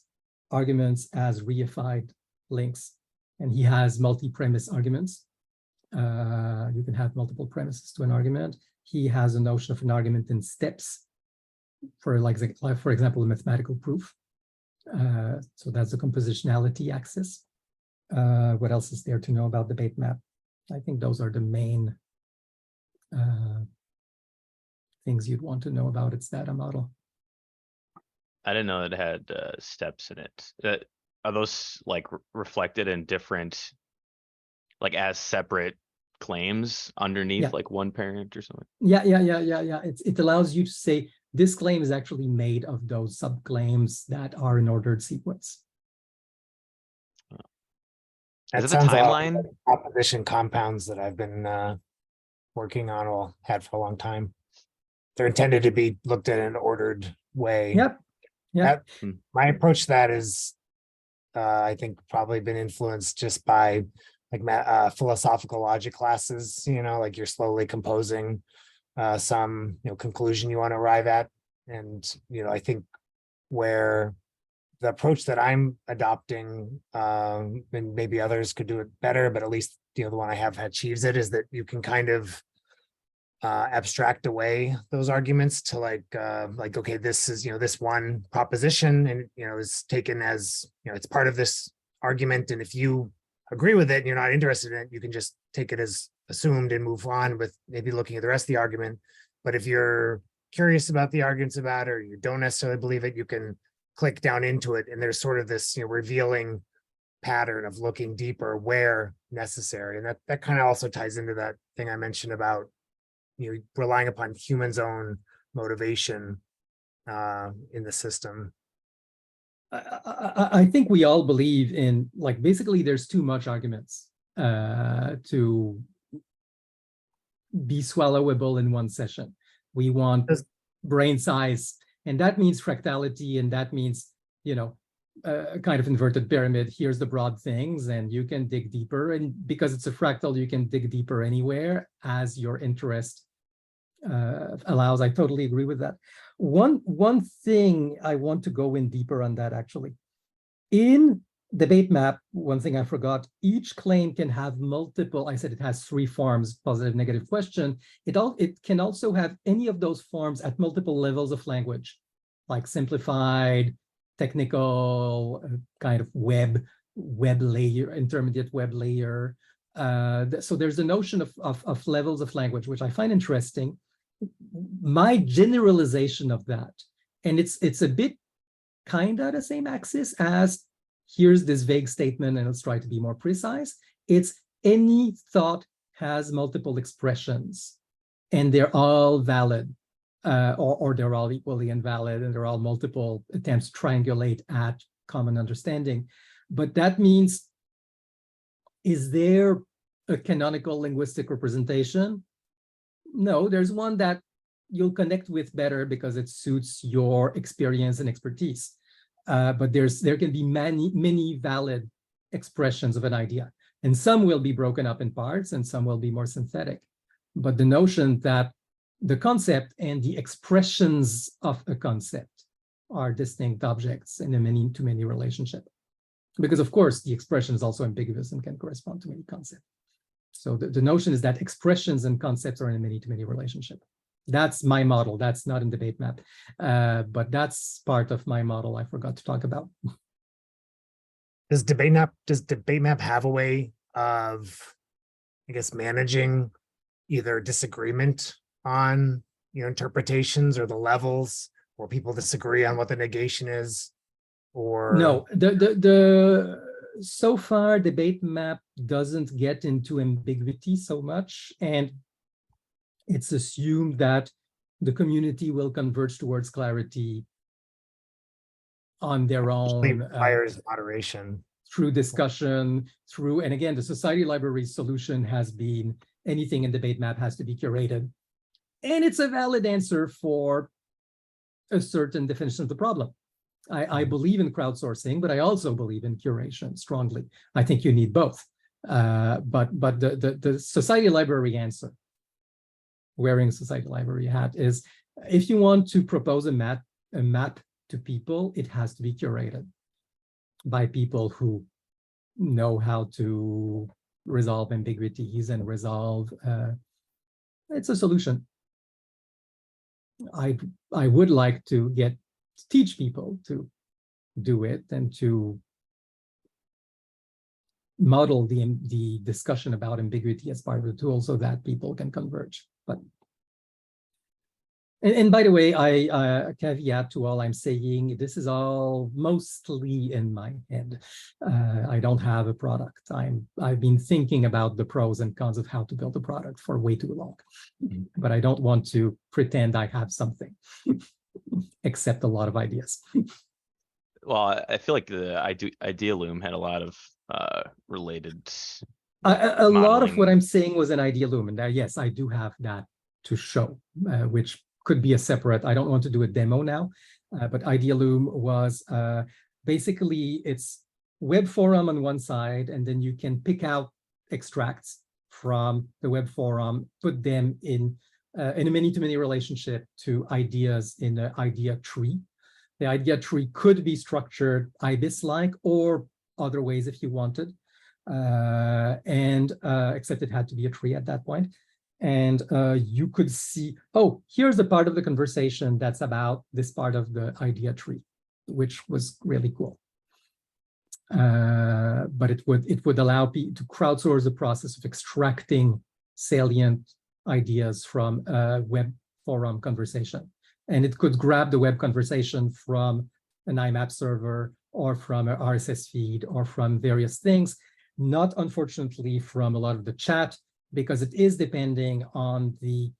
arguments as reified links. And he has multi-premise arguments. You can have multiple premises to an argument. He has a notion of an argument in steps for example, a mathematical proof. So that's the compositionality axis. What else is there to know about debate map? I think those are the main things you'd want to know about its data model. I didn't know it had steps in it. Are those like reflected in different, like as separate claims underneath, like one parent or something? Yeah. It allows you to say this claim is actually made of those subclaims that are in ordered sequence. That is it the sounds timeline? like proposition compounds that I've been working on or had for a long time. they're intended to be looked at in an ordered way. Yep. Yep. My approach to that is, I think, probably been influenced just by like philosophical logic classes. Like you're slowly composing some conclusion you want to arrive at, and I think where the approach that I'm adopting, and maybe others could do it better, but at least the one I have achieves it, is that you can kind of abstract away those arguments to like okay, this is this one proposition, and is taken as it's part of this argument, and if you agree with it and you're not interested in it, you can just take it as assumed and move on with maybe looking at the rest of the argument. But if you're curious about the arguments about, or you don't necessarily believe it, you can click down into it, and there's sort of this revealing pattern of looking deeper where necessary. And that kind of also ties into that thing I mentioned about relying upon humans' own motivation in the system. I think we all believe in, like, basically there's too much arguments to be swallowable in one session. We want brain size, and that means fractality, and that means a kind of inverted pyramid. Here's the broad things, and you can dig deeper, and because it's a fractal, you can dig deeper anywhere as your interest allows. I totally agree with that. One thing I want to go in deeper on that, actually. In debate map, one thing I forgot, each claim can have multiple, I said it has 3 forms, positive, negative, question. It can also have any of those forms at multiple levels of language, like simplified, technical, kind of web layer, intermediate web layer. So there's a notion of levels of language, which I find interesting. My generalization of that, and it's a bit kind of the same axis as here's this vague statement, and let's try to be more precise. It's any thought has multiple expressions, and they're all valid, or they're all equally invalid, and they're all multiple attempts to triangulate at common understanding. But that means, is there a canonical linguistic representation? No, there's one that you'll connect with better because it suits your experience and expertise. But there can be many valid expressions of an idea, and some will be broken up in parts, and some will be more synthetic. But the notion that the concept and the expressions of a concept are distinct objects in a many-to-many relationship, because of course the expression is also ambiguous and can correspond to many concepts. So the notion is that expressions and concepts are in a many-to-many relationship. That's my model. That's not in debate map, but that's part of my model I forgot to talk about. Does debate map have a way of, I guess, managing either disagreement on interpretations, or the levels where people disagree on what the negation is? Or no, so far debate map doesn't get into ambiguity so much, and it's assumed that the community will converge towards clarity on their own. Requires moderation. Through discussion, and again, the society library solution has been anything in debate map has to be curated. And it's a valid answer for a certain definition of the problem. I believe in crowdsourcing, but I also believe in curation strongly. I think you need both. But the society library answer, wearing a society library hat, is if you want to propose a map to people, it has to be curated by people who know how to resolve ambiguities and resolve. It's a solution. I would like to teach people to do it and to model the discussion about ambiguity as part of the tool so that people can converge. But and by the way, I caveat to all I'm saying, this is all mostly in my head. I don't have a product. I've been thinking about the pros and cons of how to build a product for way too long, but I don't want to pretend I have something, except a lot of ideas. Well, I feel like the Idea Loom had a lot of related. A lot of what I'm saying was an Idea Loom, and yes, I do have that to show, which could be a separate, I don't want to do a demo now, but Idealoom was basically it's web forum on one side, and then you can pick out extracts from the web forum, put them in a many-to-many relationship to ideas in an idea tree. The idea tree could be structured IBIS-like or other ways if you wanted, except it had to be a tree at that point. And you could see, oh, here's the part of the conversation that's about this part of the idea tree, which was really cool. But it would allow people to crowdsource the process of extracting salient ideas from a web forum conversation. And it could grab the web conversation from an IMAP server or from an RSS feed or from various things, not unfortunately from a lot of the chat, because it is depending on the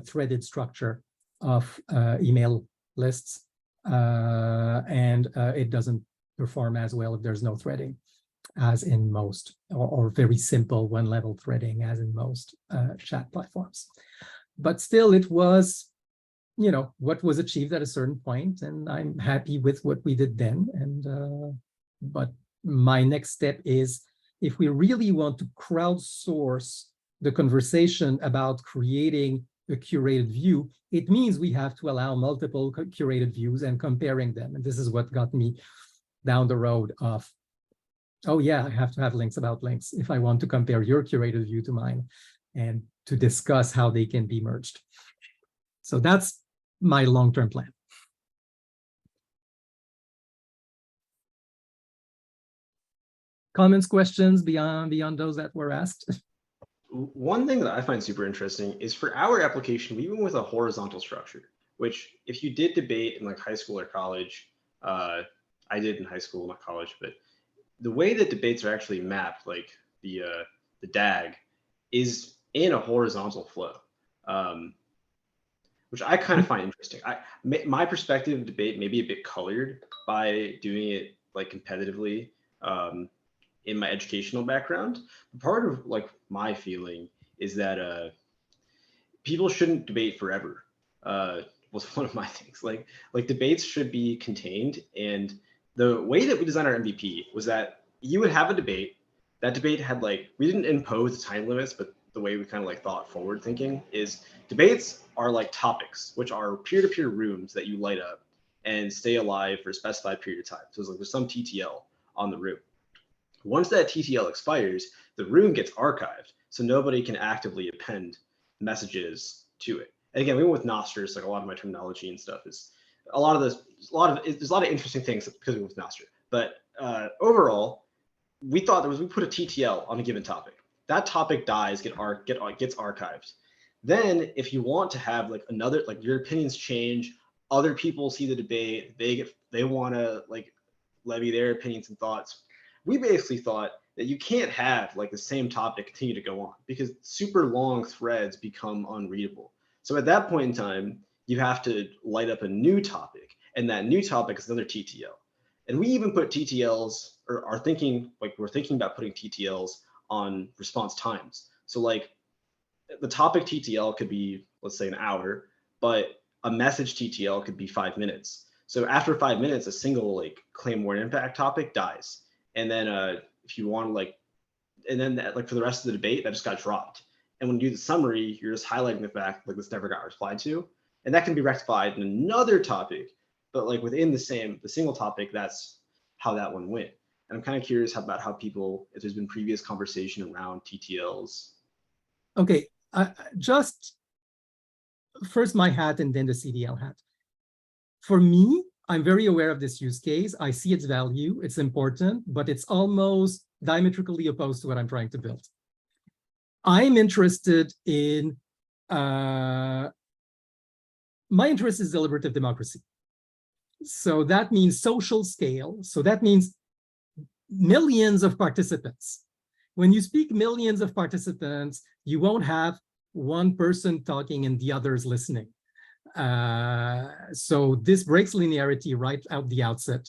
threaded structure of email lists. It doesn't perform as well if there's no threading as in most, or very simple one-level threading as in most chat platforms. But still, it was, you know, what was achieved at a certain point, and I'm happy with what we did then. But my next step is, if we really want to crowdsource the conversation about creating a curated view, it means we have to allow multiple curated views and comparing them. And this is what got me down the road of, oh yeah, I have to have links about links if I want to compare your curated view to mine and to discuss how they can be merged. So that's my long-term plan. Comments, questions beyond those that were asked? One thing that I find super interesting is for our application, we went with a horizontal structure, which if you did debate in like high school or college, I did in high school, not college, but the way that debates are actually mapped, like the DAG, is in a horizontal flow, which I kind of find interesting. My perspective of debate may be a bit colored by doing it like competitively in my educational background. But part of like my feeling is that people shouldn't debate forever. Was one of my things. Like debates should be contained, and the way that we designed our MVP was that you would have a debate. That debate had like, we didn't impose the time limits, but the way we kind of like thought forward thinking is debates are like topics, which are peer-to-peer rooms that you light up and stay alive for a specified period of time. So it's like there's some TTL on the room. Once that TTL expires, the room gets archived, so nobody can actively append messages to it. And again, we went with Nostr, so like a lot of my terminology and stuff is there's a lot of interesting things because we went with Nostr. But overall, we thought we put a TTL on a given topic. That topic dies, gets archived. Then if you want to have like another, like your opinions change, other people see the debate, they want to like levy their opinions and thoughts. We basically thought that you can't have like the same topic continue to go on because super long threads become unreadable. So at that point in time, you have to light up a new topic, and that new topic is another TTL. And we even put TTLs, or we're thinking about putting TTLs on response times. So like the topic TTL could be, let's say, an hour, but a message TTL could be 5 minutes. So after 5 minutes, a single like claim warrant impact topic dies. And then if you want to like, and then that, like for the rest of the debate, that just got dropped. And when you do the summary, you're just highlighting the fact like this never got replied to. And that can be rectified in another topic, but like within the single topic, that's how that one went. And I'm kind of curious about how people, if there's been previous conversation around TTLs. Okay, just first my hat and then the CDL hat. For me, I'm very aware of this use case. I see its value, it's important, but it's almost diametrically opposed to what I'm trying to build. I'm interested in, my interest is deliberative democracy. So that means social scale. So that means millions of participants. When you speak millions of participants, you won't have one person talking and the others listening. So this breaks linearity right out the outset.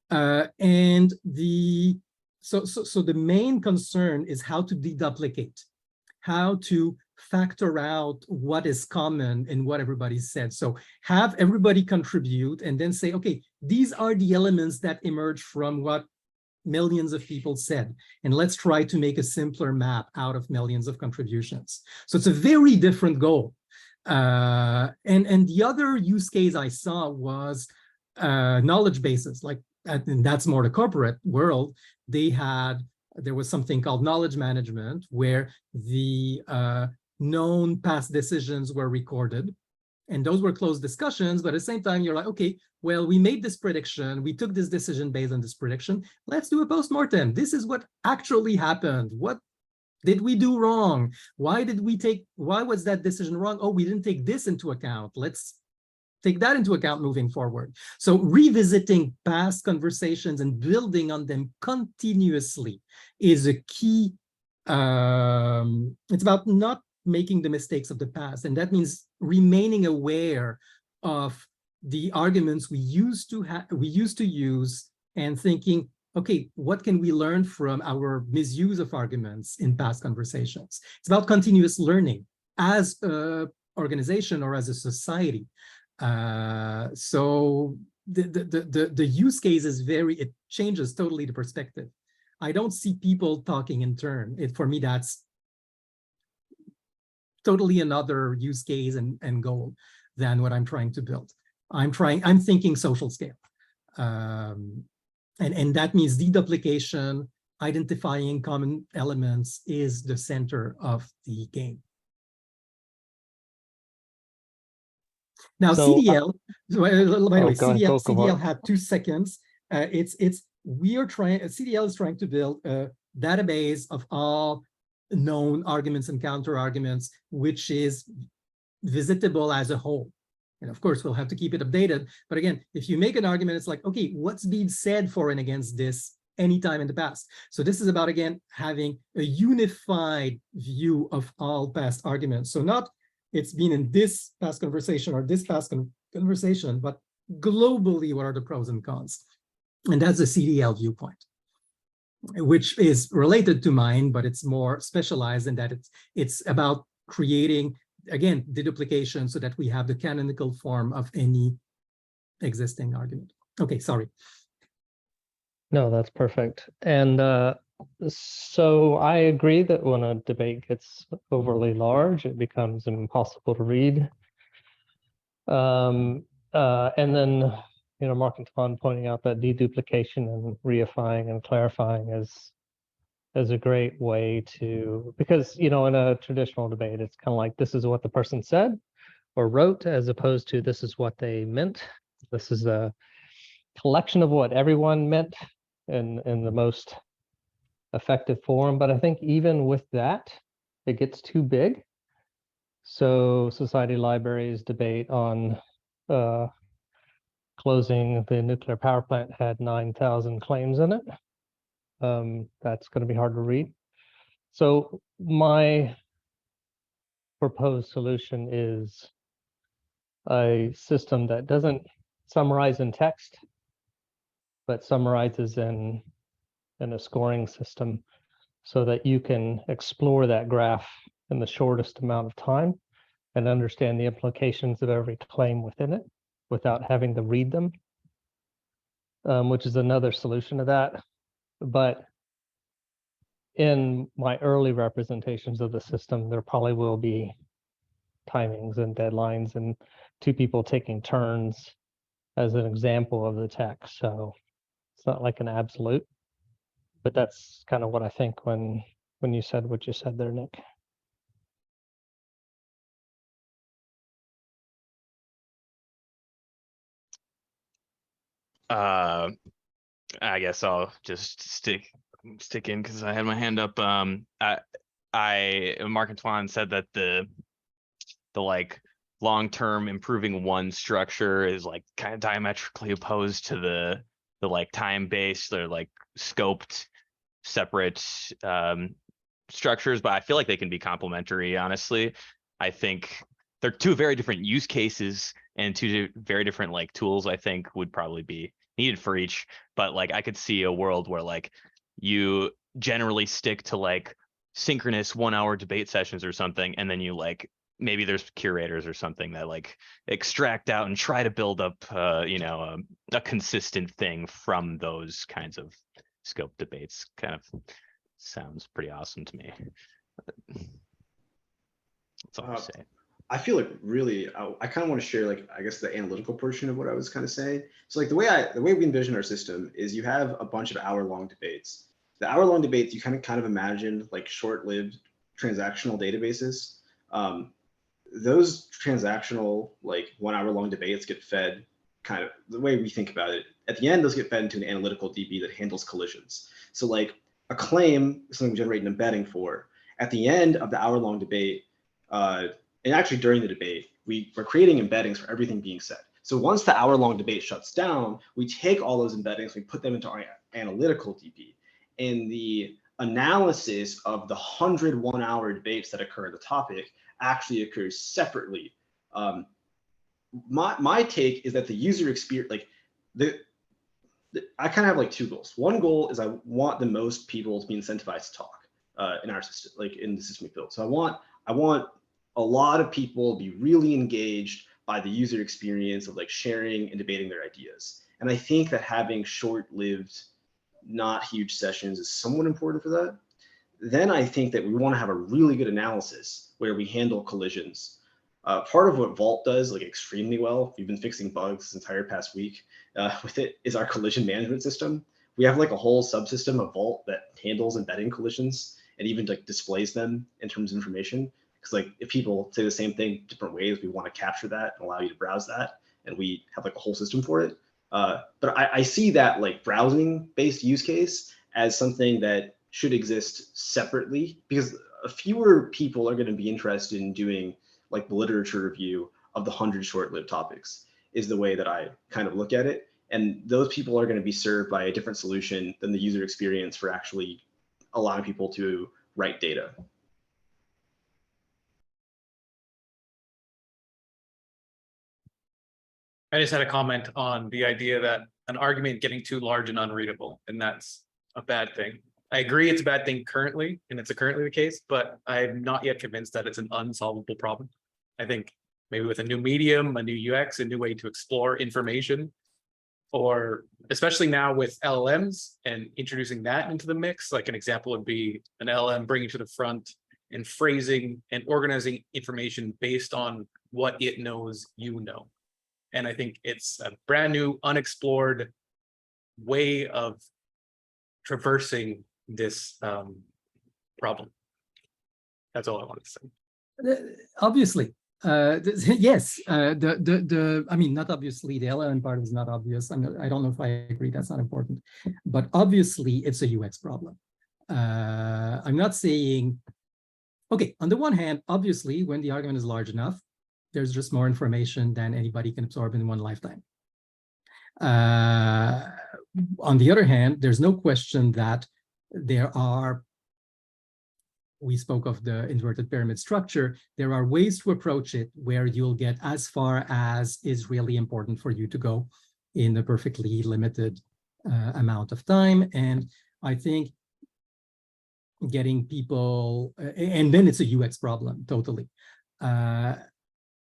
And so the main concern is how to deduplicate, how to factor out what is common in what everybody said. So have everybody contribute and then say, okay, these are the elements that emerge from what millions of people said. And let's try to make a simpler map out of millions of contributions. So it's a very different goal. And the other use case I saw was knowledge bases, like, and that's more the corporate world. There was something called knowledge management, where the known past decisions were recorded. And those were closed discussions, but at the same time, you're like, okay, well, we made this prediction. We took this decision based on this prediction. Let's do a postmortem. This is what actually happened. What did we do wrong? Why was that decision wrong? Oh, we didn't take this into account. Let's take that into account moving forward. So revisiting past conversations and building on them continuously is a key. It's about not making the mistakes of the past. And that means remaining aware of the arguments we used to use and thinking, okay, what can we learn from our misuse of arguments in past conversations? It's about continuous learning as an organization or as a society. So the use case is it changes totally the perspective. I don't see people talking in turn. For me, that's totally another use case and goal than what I'm trying to build. I'm thinking social scale. And that means deduplication, identifying common elements is the center of the game. Now, So, CDL, by the way, go ahead, CDL had 2 seconds. CDL is trying to build a database of all known arguments and counter arguments, which is visitable as a whole. And of course, we'll have to keep it updated. But again, if you make an argument, it's like, okay, what's been said for and against this anytime in the past? So this is about, again, having a unified view of all past arguments. So not it's been in this past conversation or this past conversation, but globally, what are the pros and cons? And that's the CDL viewpoint, which is related to mine, but it's more specialized in that it's about creating, again, deduplication so that we have the canonical form of any existing argument. Okay, sorry. No, that's perfect. And so I agree that when a debate gets overly large, it becomes impossible to read. And then, Marc-Antoine pointing out that deduplication and reifying and clarifying is a great way to, because, in a traditional debate, it's kind of like, this is what the person said or wrote, as opposed to this is what they meant. This is a collection of what everyone meant in the most effective form. But I think even with that, it gets too big. So Society Libraries debate on closing the nuclear power plant had 9,000 claims in it. That's going to be hard to read. So my proposed solution is a system that doesn't summarize in text, but summarizes in a scoring system so that you can explore that graph in the shortest amount of time and understand the implications of every claim within it without having to read them, which is another solution to that. But in my early representations of the system, there probably will be timings and deadlines and 2 people taking turns as an example of the text. So it's not like an absolute, but that's kind of what I think when you said what you said there, Nick. I guess I'll just stick in because I had my hand up. Marc-Antoine said that the like long-term improving one structure is like kind of diametrically opposed to the like time-based or like scoped separate structures, but I feel like they can be complementary. Honestly, I think they're 2 very different use cases and 2 very different like tools I think would probably be needed for each. But like I could see a world where like you generally stick to like synchronous 1 hour debate sessions or something, and then you like maybe there's curators or something that like extract out and try to build up a consistent thing from those kinds of scope debates. Kind of sounds pretty awesome to me. That's all I say. I feel like really, I kind of want to share, like, I guess the analytical portion of what I was kind of saying. So like the way we envision our system is you have a bunch of hour-long debates. The hour-long debates, you kind of imagine like short-lived transactional databases. Those transactional, like 1 hour long debates get fed kind of the way we think about it. At the end, those get fed into an analytical DB that handles collisions. So like a claim is something we generate an embedding for. At the end of the hour-long debate, and actually during the debate, we're creating embeddings for everything being said. So once the hour-long debate shuts down, we take all those embeddings, we put them into our analytical DB. And the analysis of the 100 1-hour debates that occur in the topic actually occurs separately. My take is that the user experience, like I kind of have like two goals. One goal is I want the most people to be incentivized to talk in our system, like in the system we built. So I want a lot of people to be really engaged by the user experience of like sharing and debating their ideas. And I think that having short-lived, not huge sessions is somewhat important for that. Then I think that we want to have a really good analysis where we handle collisions. Part of what Vault does like extremely well, we've been fixing bugs this entire past week with it, is our collision management system. We have like a whole subsystem of Vault that handles embedding collisions and even like displays them in terms of information. Because like if people say the same thing different ways, we want to capture that and allow you to browse that. And we have like a whole system for it. But I see that like browsing-based use case as something that should exist separately, because fewer people are going to be interested in doing like the literature review of the 100 short-lived topics, is the way that I kind of look at it. And those people are going to be served by a different solution than the user experience for actually allowing people to write data. I just had a comment on the idea that an argument getting too large and unreadable, and that's a bad thing. I agree it's a bad thing currently, and it's currently the case, but I'm not yet convinced that it's an unsolvable problem. I think maybe with a new medium, a new UX, a new way to explore information, or especially now with LLMs and introducing that into the mix, like an example would be an LLM bringing to the front and phrasing and organizing information based on what it knows you know. And I think it's a brand new, unexplored way of traversing this problem. That's all I wanted to say. Obviously, yes. I mean, not obviously. The LLM part is not obvious. I don't know if I agree. That's not important. But obviously, it's a UX problem. I'm not saying. Okay. On the one hand, obviously, when the argument is large enough, there's just more information than anybody can absorb in one lifetime. On the other hand, there's no question that there are, we spoke of the inverted pyramid structure, there are ways to approach it where you'll get as far as is really important for you to go in a perfectly limited amount of time. And I think getting people, and then it's a UX problem, totally.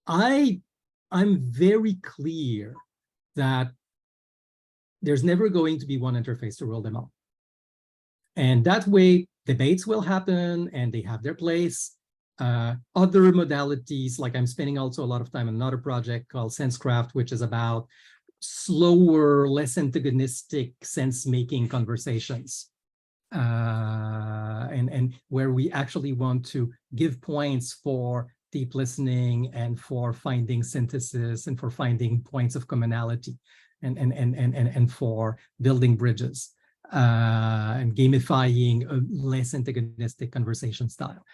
I'm very clear that there's never going to be one interface to rule them all. And that way, debates will happen and they have their place. Other modalities, like I'm spending also a lot of time on another project called SenseCraft, which is about slower, less antagonistic sense-making conversations. And where we actually want to give points for deep listening and for finding synthesis and for finding points of commonality and for building bridges and gamifying a less antagonistic conversation style.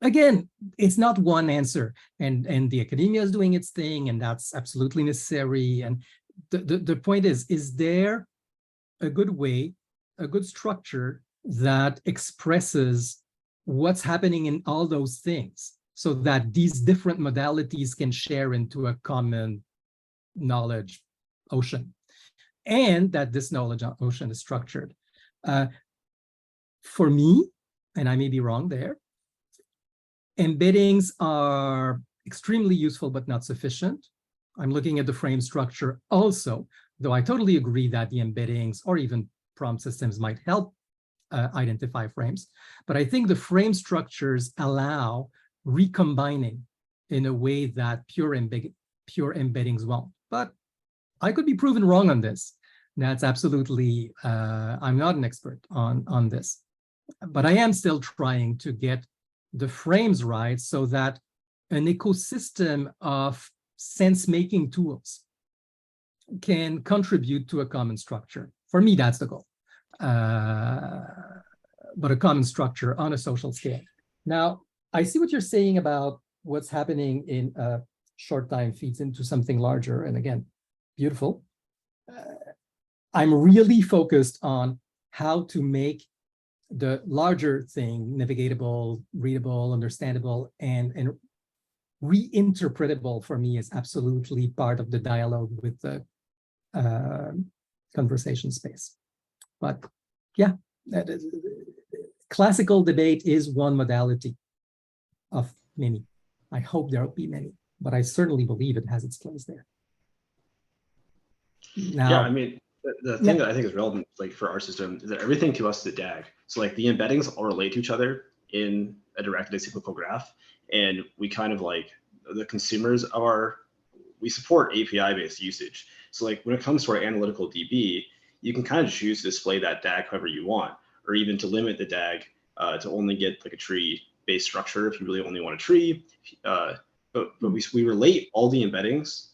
Again, it's not one answer, and the academia is doing its thing, and that's absolutely necessary. And the point is there a good way, a good structure that expresses what's happening in all those things, so that these different modalities can share into a common knowledge ocean, and that this knowledge ocean is structured. For me, and I may be wrong there. Embeddings are extremely useful, but not sufficient. I'm looking at the frame structure also, though I totally agree that the embeddings or even prompt systems might help identify frames. But I think the frame structures allow recombining in a way that pure embeddings won't. But I could be proven wrong on this. That's absolutely, I'm not an expert on this. But I am still trying to get the frames right so that an ecosystem of sense-making tools can contribute to a common structure. For me, that's the goal. But a common structure on a social scale. Now, I see what you're saying about what's happening in short time feeds into something larger. And again, beautiful. I'm really focused on how to make the larger thing navigatable, readable, understandable, and reinterpretable. For me is absolutely part of the dialogue with the conversation space. But yeah, classical debate is one modality of many. I hope there will be many, but I certainly believe it has its place there. Now, yeah, I mean, the thing that I think is relevant, like for our system, is that everything to us is a DAG. So like the embeddings all relate to each other in a directed acyclical graph, and we kind of like the consumers of we support API-based usage. So like when it comes to our analytical DB, you can kind of choose to display that DAG however you want, or even to limit the DAG to only get like a tree-based structure if you really only want a tree. But we relate all the embeddings.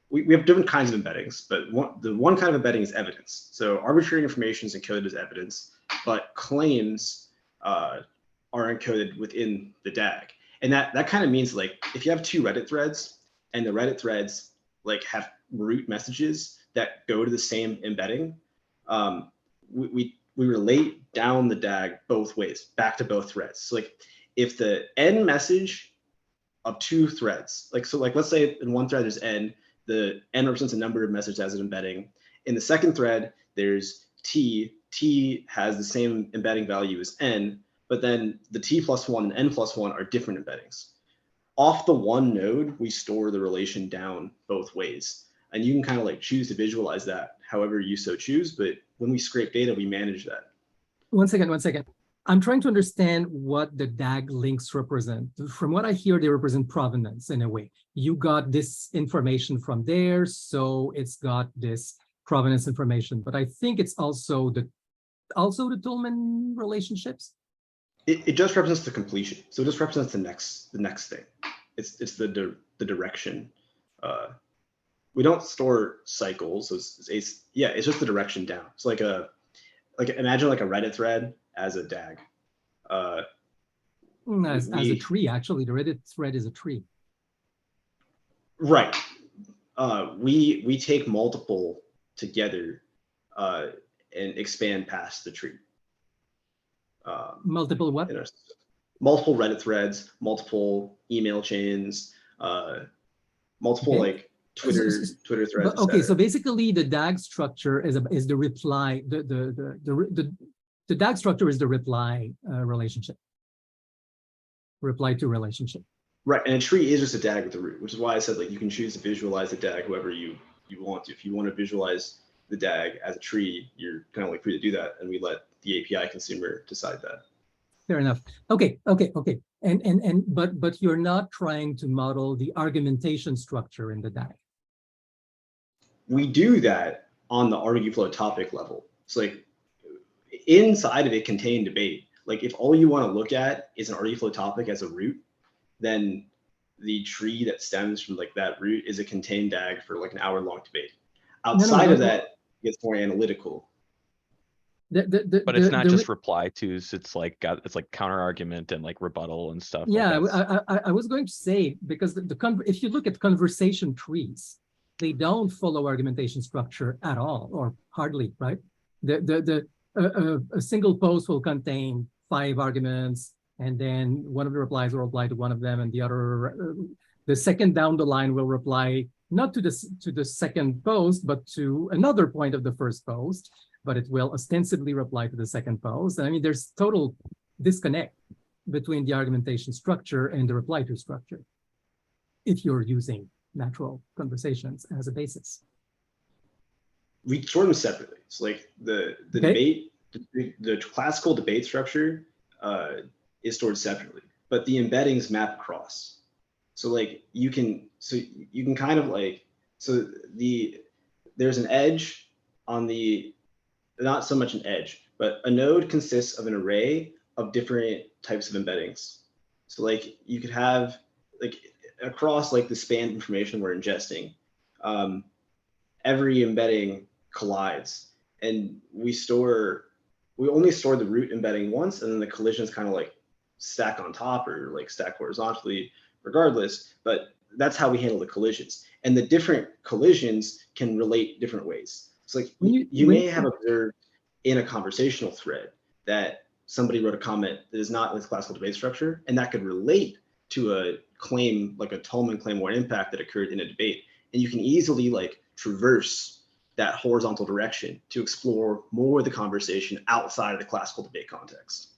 We have different kinds of embeddings, but the one kind of embedding is evidence. So arbitrary information is encoded as evidence, but claims are encoded within the DAG. And that kind of means like if you have two Reddit threads and the Reddit threads like have root messages that go to the same embedding, we relate down the DAG both ways, back to both threads. So like if the end message of two threads, so let's say in one thread there's n, the n represents a number of messages as an embedding. In the second thread, there's t. T has the same embedding value as n, but then the t+1 and n+1 are different embeddings. Off the one node, we store the relation down both ways. And you can kind of like choose to visualize that however you so choose. But when we scrape data, we manage that. One second. I'm trying to understand what the DAG links represent. From what I hear, they represent provenance in a way. You got this information from there, so it's got this provenance information. But I think it's also the Tolman relationships. It just represents the completion. So it just represents the next thing. It's the direction. We don't store cycles. So it's just the direction down. It's like imagine like a Reddit thread as a DAG. As a tree, actually, the Reddit thread is a tree. Right. We take multiple together and expand past the tree. Multiple what? Multiple Reddit threads, multiple email chains, multiple like Twitter threads. Okay, so basically the DAG structure is the reply. The DAG structure is the reply relationship. Reply to relationship. Right, and a tree is just a DAG with a root, which is why I said like you can choose to visualize the DAG however you want to. If you want to visualize the DAG as a tree, you're kind of like free to do that, and we let the API consumer decide that. Fair enough. Okay. But you're not trying to model the argumentation structure in the DAG. We do that on the argue-flow topic level. So like inside of it contained debate. Like if all you want to look at is an argue-flow topic as a root, then the tree that stems from like that root is a contained DAG for like an hour-long debate. Outside of that, it gets more analytical. But it's not just reply tos. It's like counter argument and like rebuttal and stuff. Yeah, I was going to say, because if you look at conversation trees, they don't follow argumentation structure at all, or hardly, right? A single post will contain 5 arguments, and then one of the replies will reply to one of them, and the second down the line will reply not to the second post, but to another point of the first post. but it will ostensibly reply to the second post. I mean, there's total disconnect between the argumentation structure and the reply to structure if you're using natural conversations as a basis. We store them separately. So like the debate, the classical debate structure is stored separately, but the embeddings map across. So like you can kind of like, so there's an edge on the, not so much an edge, but a node consists of an array of different types of embeddings. So like you could have like across like the span of information we're ingesting, every embedding collides, and we only store the root embedding once, and then the collisions kind of like stack on top or like stack horizontally regardless, but that's how we handle the collisions. And the different collisions can relate different ways. So like you may have observed in a conversational thread that somebody wrote a comment that is not in this classical debate structure, and that could relate to a claim, like a Tolman claim or an impact that occurred in a debate. And you can easily like traverse that horizontal direction to explore more of the conversation outside of the classical debate context.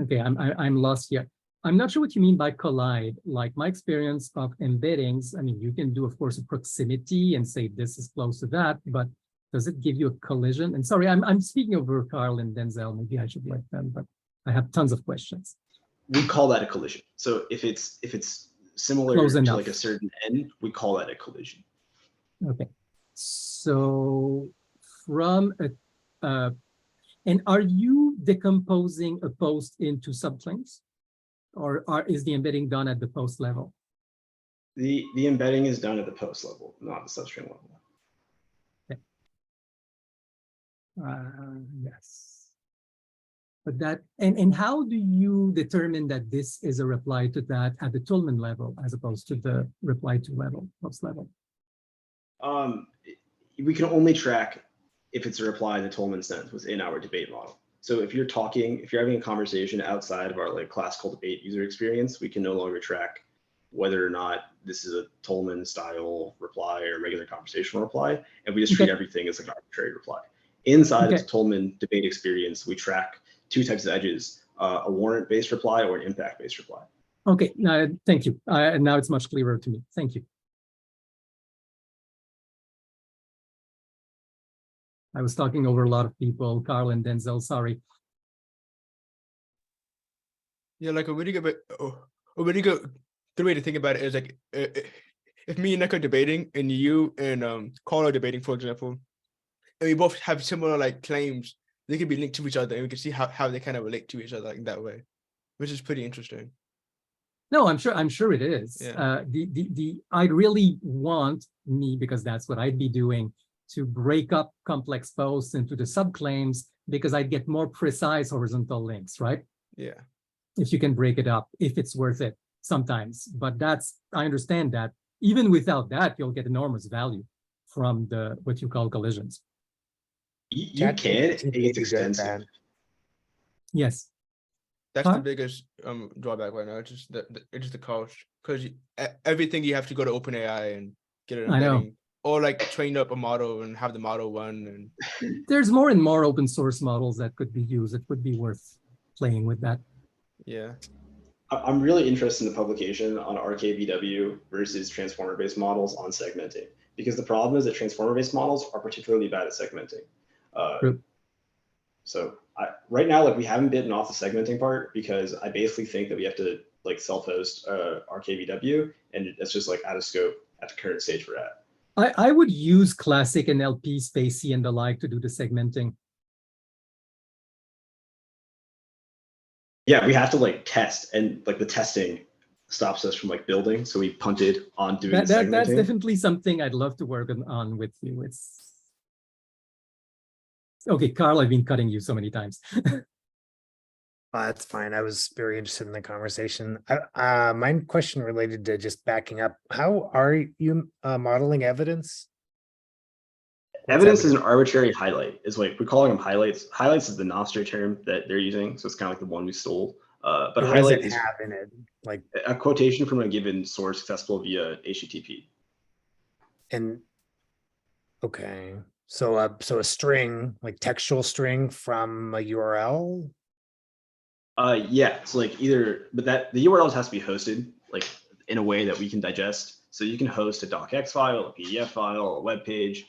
Okay, I'm lost here. I'm not sure what you mean by collide. Like my experience of embeddings, I mean, you can do, of course, a proximity and say this is close to that, but does it give you a collision? And sorry, I'm speaking over Carl and Denzel. Maybe I should let them, but I have tons of questions. We call that a collision. So if it's similar Close to enough. like a certain end, we call that a collision. Okay, so from a, and are you decomposing a post into subclaims, or is the embedding done at the post level? The embedding is done at the post level, not the substring level. Okay. Yes. But that, and how do you determine that this is a reply to that at the Tolman level as opposed to the reply to level, post level? We can only track if it's a reply in the Tolman sense within our debate model. So if you're having a conversation outside of our like classical debate user experience, we can no longer track whether or not this is a Tolman style reply or regular conversational reply, and we just treat everything as like an arbitrary reply. Inside of the Tolman debate experience, we track two types of edges, a warrant-based reply or an impact-based reply. Okay, thank you. Now it's much clearer to me. Thank you. I was talking over a lot of people, Carl and Denzel, sorry. Yeah, like a really good way to think about it is like if me and Nick are debating and you and Carl are debating, for example, and we both have similar like claims, they can be linked to each other and we can see how they kind of relate to each other like that way, which is pretty interesting. No, I'm sure it is. Yeah. I'd really want me, because that's what I'd be doing, to break up complex posts into the subclaims, because I'd get more precise horizontal links, right? Yeah. If you can break it up, if it's worth it sometimes. But I understand that even without that, you'll get enormous value from what you call collisions. You can, it's extensive. Yes. That's the biggest drawback right now. It's just the cost, because everything you have to go to OpenAI and get it. I know. Or like train up a model and have the model run. And there's more and more open source models that could be used. It would be worth playing with that. Yeah. I'm really interested in the publication on RKVW versus transformer-based models on segmenting, because the problem is that transformer-based models are particularly bad at segmenting. So right now, like we haven't bitten off the segmenting part, because I basically think that we have to like self-host RKVW, and it's just like out of scope at the current stage we're at. I would use classic and LP, Spacey, and the like to do the segmenting. Yeah, we have to like test, and like the testing stops us from like building, so we punted on doing segmenting. That's definitely something I'd love to work on with you. It's okay, Carl, I've been cutting you so many times. That's fine. I was very interested in the conversation. My question related to just backing up. How are you modeling evidence? Evidence is an arbitrary highlight. Is like we're calling them highlights. Highlights is the Nostr term that they're using, so it's kind of like the one we stole. But highlight is have in it, like a quotation from a given source accessible via HTTP. And okay, So a string, like textual string from a URL. Yeah, so like either, but that the URLs has to be hosted like in a way that we can digest. So you can host a docx file, a PDF file, a web page,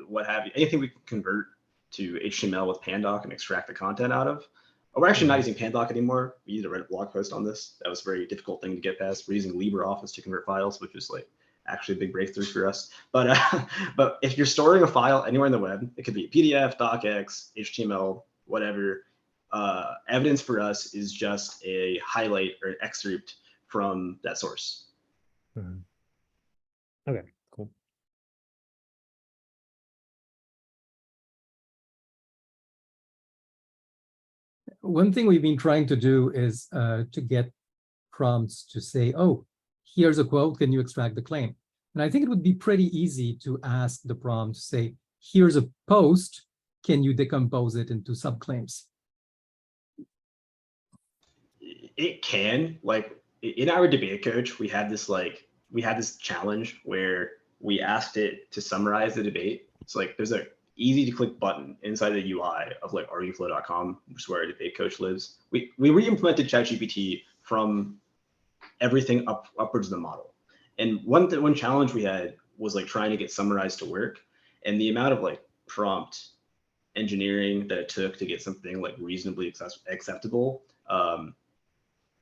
what have you, anything we can convert to HTML with Pandoc and extract the content out of. Oh, we're actually not using Pandoc anymore. We used to write a blog post on this. That was a very difficult thing to get past. We're using LibreOffice to convert files, which is like actually a big breakthrough for us. But but if you're storing a file anywhere in the web, it could be a PDF, docx, HTML, whatever. Evidence for us is just a highlight or an excerpt from that source. Okay, cool. One thing we've been trying to do is to get prompts to say, oh, here's a quote, can you extract the claim? And I think it would be pretty easy to ask the prompt to say, here's a post, can you decompose it into subclaims? It can, like in our debate coach, we had this challenge where we asked it to summarize the debate. So like there's a easy to click button inside the UI of like arguflow.com, which is where our debate coach lives. We re-implemented ChatGPT from everything upwards of the model. And one challenge we had was like trying to get summarized to work, and the amount of like prompt engineering that it took to get something like reasonably acceptable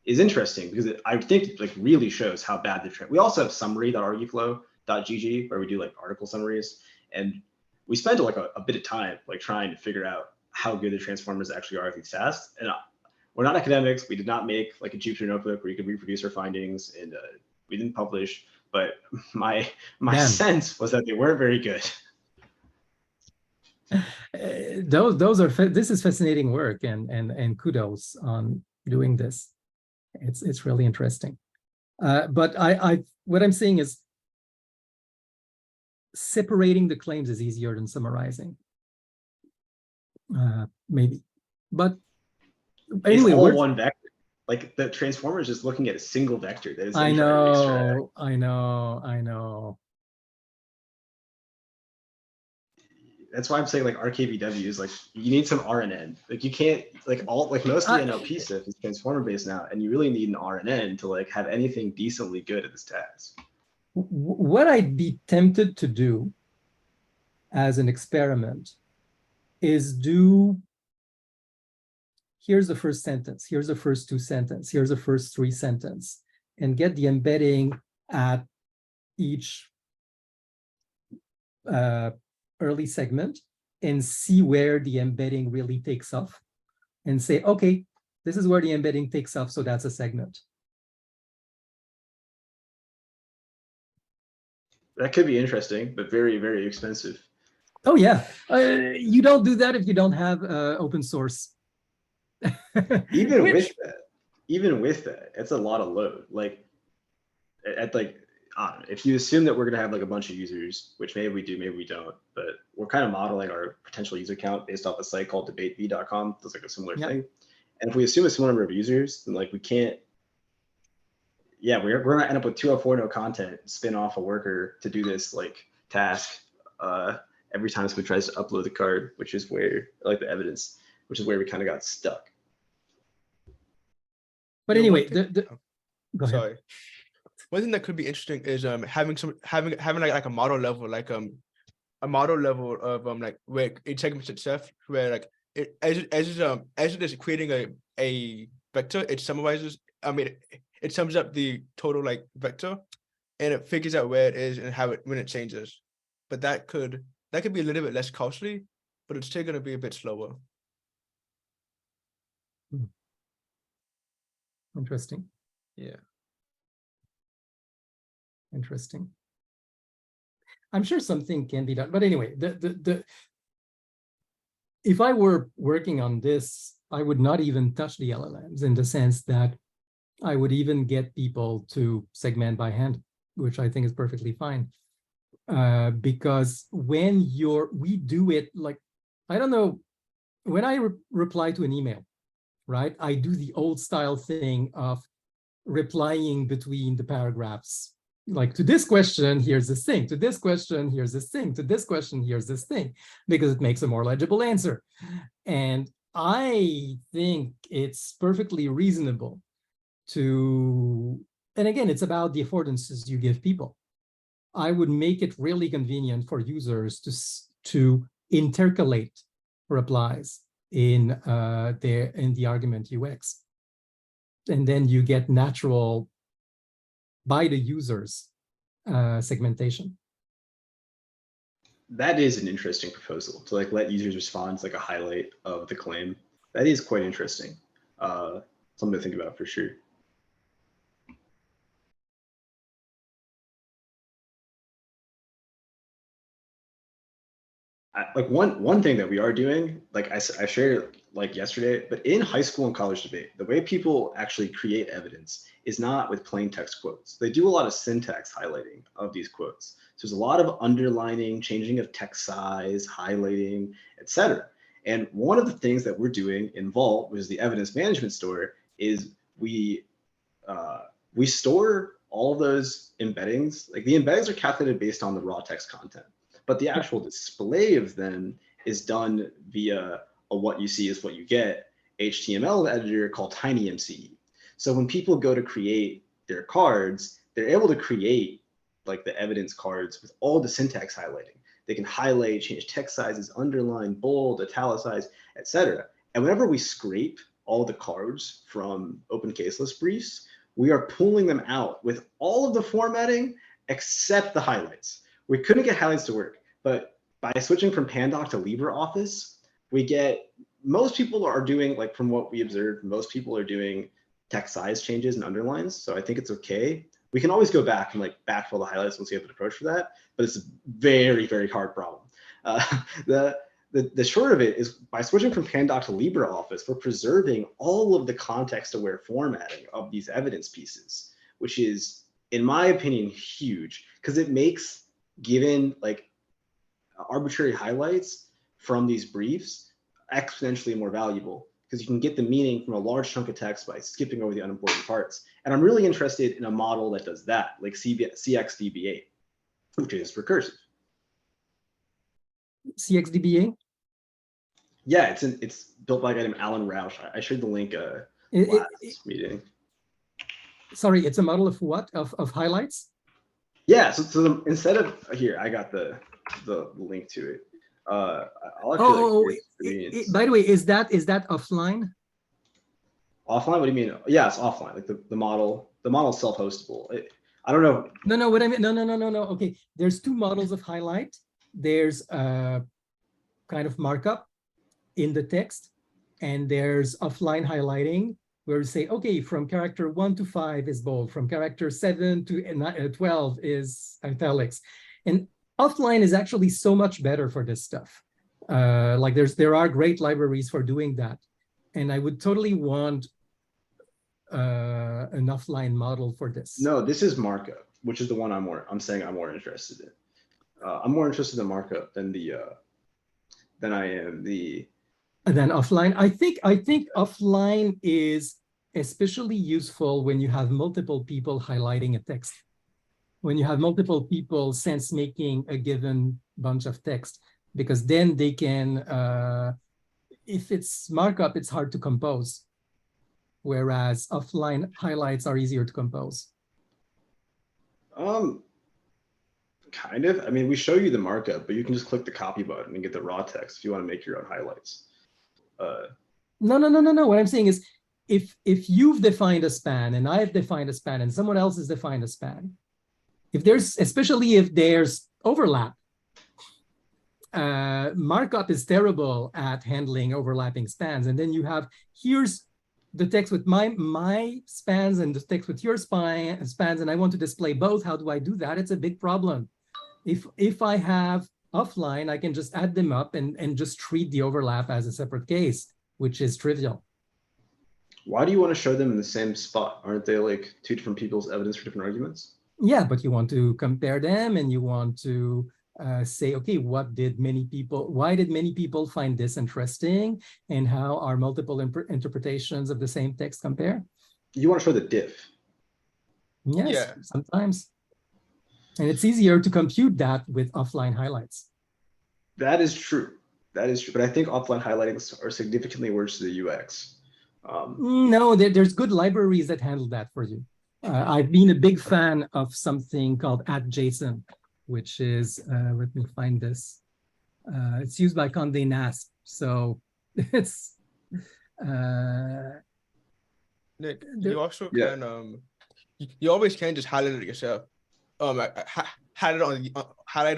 is interesting, because I think it like really shows how bad the we also have summary.arguflow.gg where we do like article summaries, and we spent like a bit of time like trying to figure out how good the transformers actually are at these tasks. And we're not academics. We did not make like a Jupyter notebook where you could reproduce our findings, and we didn't publish. But my sense was that they weren't very good. This is fascinating work, and kudos on doing this. It's really interesting. But what I'm saying is separating the claims is easier than summarizing. Maybe, but anyway, it's all one vector. Like the transformer is just looking at a single vector that is. I know. That's why I'm saying like RKVW is like, you need some RNN. Like you can't like most of the NLP stuff is transformer based now, and you really need an RNN to like have anything decently good at this task. What I'd be tempted to do as an experiment is here's the first sentence, here's the first two sentences, here's the first three sentences, and get the embedding at each early segment and see where the embedding really takes off, and say, okay, this is where the embedding takes off, so that's a segment. That could be interesting, but very, very expensive. Oh yeah, you don't do that if you don't have open source. Even with that, it's a lot of load. Like at like, I don't know, if you assume that we're gonna have like a bunch of users, which maybe we do, maybe we don't, but we're kind of modeling our potential user count based off a site called debateb.com. Does like a similar thing. And if we assume a similar number of users, then like we can't. Yeah, we're gonna end up with 204 no content, spin off a worker to do this like task every time somebody tries to upload the card, which is where like the evidence, which is where we kind of got stuck. But anyway, go ahead. Sorry. One thing that could be interesting is having like a model level, like a model level of like where it segments itself, where like as it is creating a vector, it summarizes. I mean, it sums up the total like vector, and it figures out where it is and when it changes. But that could be a little bit less costly, but it's still going to be a bit slower. Interesting. Yeah. Interesting. I'm sure something can be done, but anyway, if I were working on this, I would not even touch the LLMs, in the sense that I would even get people to segment by hand, which I think is perfectly fine. Because when we do it, like, I don't know, when I reply to an email, right, I do the old style thing of replying between the paragraphs Like to this question, here's this thing. To this question, here's this thing. To this question, here's this thing, because it makes a more legible answer. And I think it's perfectly reasonable to, and again, it's about the affordances you give people. I would make it really convenient for users to intercalate replies in the argument UX. And then you get natural by the users segmentation. That is an interesting proposal to like let users respond to like a highlight of the claim. That is quite interesting. Something to think about for sure. Like one thing that we are doing, like I shared like yesterday, but in high school and college debate, the way people actually create evidence is not with plain text quotes. They do a lot of syntax highlighting of these quotes. So there's a lot of underlining, changing of text size, highlighting, etc. And one of the things that we're doing in Vault, which is the evidence management store, is we store all of those embeddings. Like the embeddings are calculated based on the raw text content, but the actual display of them is done via a what you see is what you get HTML editor called TinyMCE. So when people go to create their cards, they're able to create like the evidence cards with all the syntax highlighting. They can highlight, change text sizes, underline, bold, italicize, etc. And whenever we scrape all the cards from open case list briefs, we are pulling them out with all of the formatting except the highlights. We couldn't get highlights to work, but by switching from Pandoc to LibreOffice, we get, most people are doing, like from what we observed, most people are doing text size changes and underlines. So I think it's okay. We can always go back and like backfill the highlights once we have an approach for that, but it's a very, very hard problem. The short of it is by switching from Pandoc to LibreOffice, we're preserving all of the context-aware formatting of these evidence pieces, which is, in my opinion, huge, because it makes given like arbitrary highlights from these briefs exponentially more valuable, because you can get the meaning from a large chunk of text by skipping over the unimportant parts. And I'm really interested in a model that does that, like CXDBA, which is recursive. CXDBA? Yeah, it's built by a guy named Alan Roush. I shared the link last meeting. Sorry, it's a model of what? Of highlights? Yeah, so instead of here, I got the link to it. I'll actually by the way, is that offline? Offline? What do you mean? Yeah, it's offline. Like the model is self-hostable. I don't know. No. What I mean? No. Okay, there's two models of highlight. There's kind of markup in the text, and there's offline highlighting, where you say, okay, from character 1 to 5 is bold, from character 7 to 12 is italics. And offline is actually so much better for this stuff. Like there are great libraries for doing that. And I would totally want an offline model for this. No, this is markup, which is the one I'm saying I'm more interested in. I'm more interested in markup than I am the. And then offline, I think offline is especially useful when you have multiple people highlighting a text. When you have multiple people sense making a given bunch of text, because then they can, if it's markup, it's hard to compose. Whereas offline highlights are easier to compose. Kind of. I mean, we show you the markup, but you can just click the copy button and get the raw text if you want to make your own highlights. No. What I'm saying is, if you've defined a span and I've defined a span and someone else has defined a span, especially if there's overlap, markup is terrible at handling overlapping spans. And then you have, here's the text with my spans and the text with your spans, and I want to display both. How do I do that? It's a big problem. If I have offline, I can just add them up and just treat the overlap as a separate case, which is trivial. Why do you want to show them in the same spot? Aren't they like two different people's evidence for different arguments? Yeah, but you want to compare them, and you want to say, okay, why did many people find this interesting, and how are multiple interpretations of the same text compare? You want to show the diff. Yes, yeah. Sometimes. And it's easier to compute that with offline highlights. That is true. That is true. But I think offline highlightings are significantly worse to the UX. No, there's good libraries that handle that for you. I've been a big fan of something called @JSON, which is, let me find this. It's used by Condé Nast. So it's, Nick, you also can, you always can just highlight it yourself. Highlight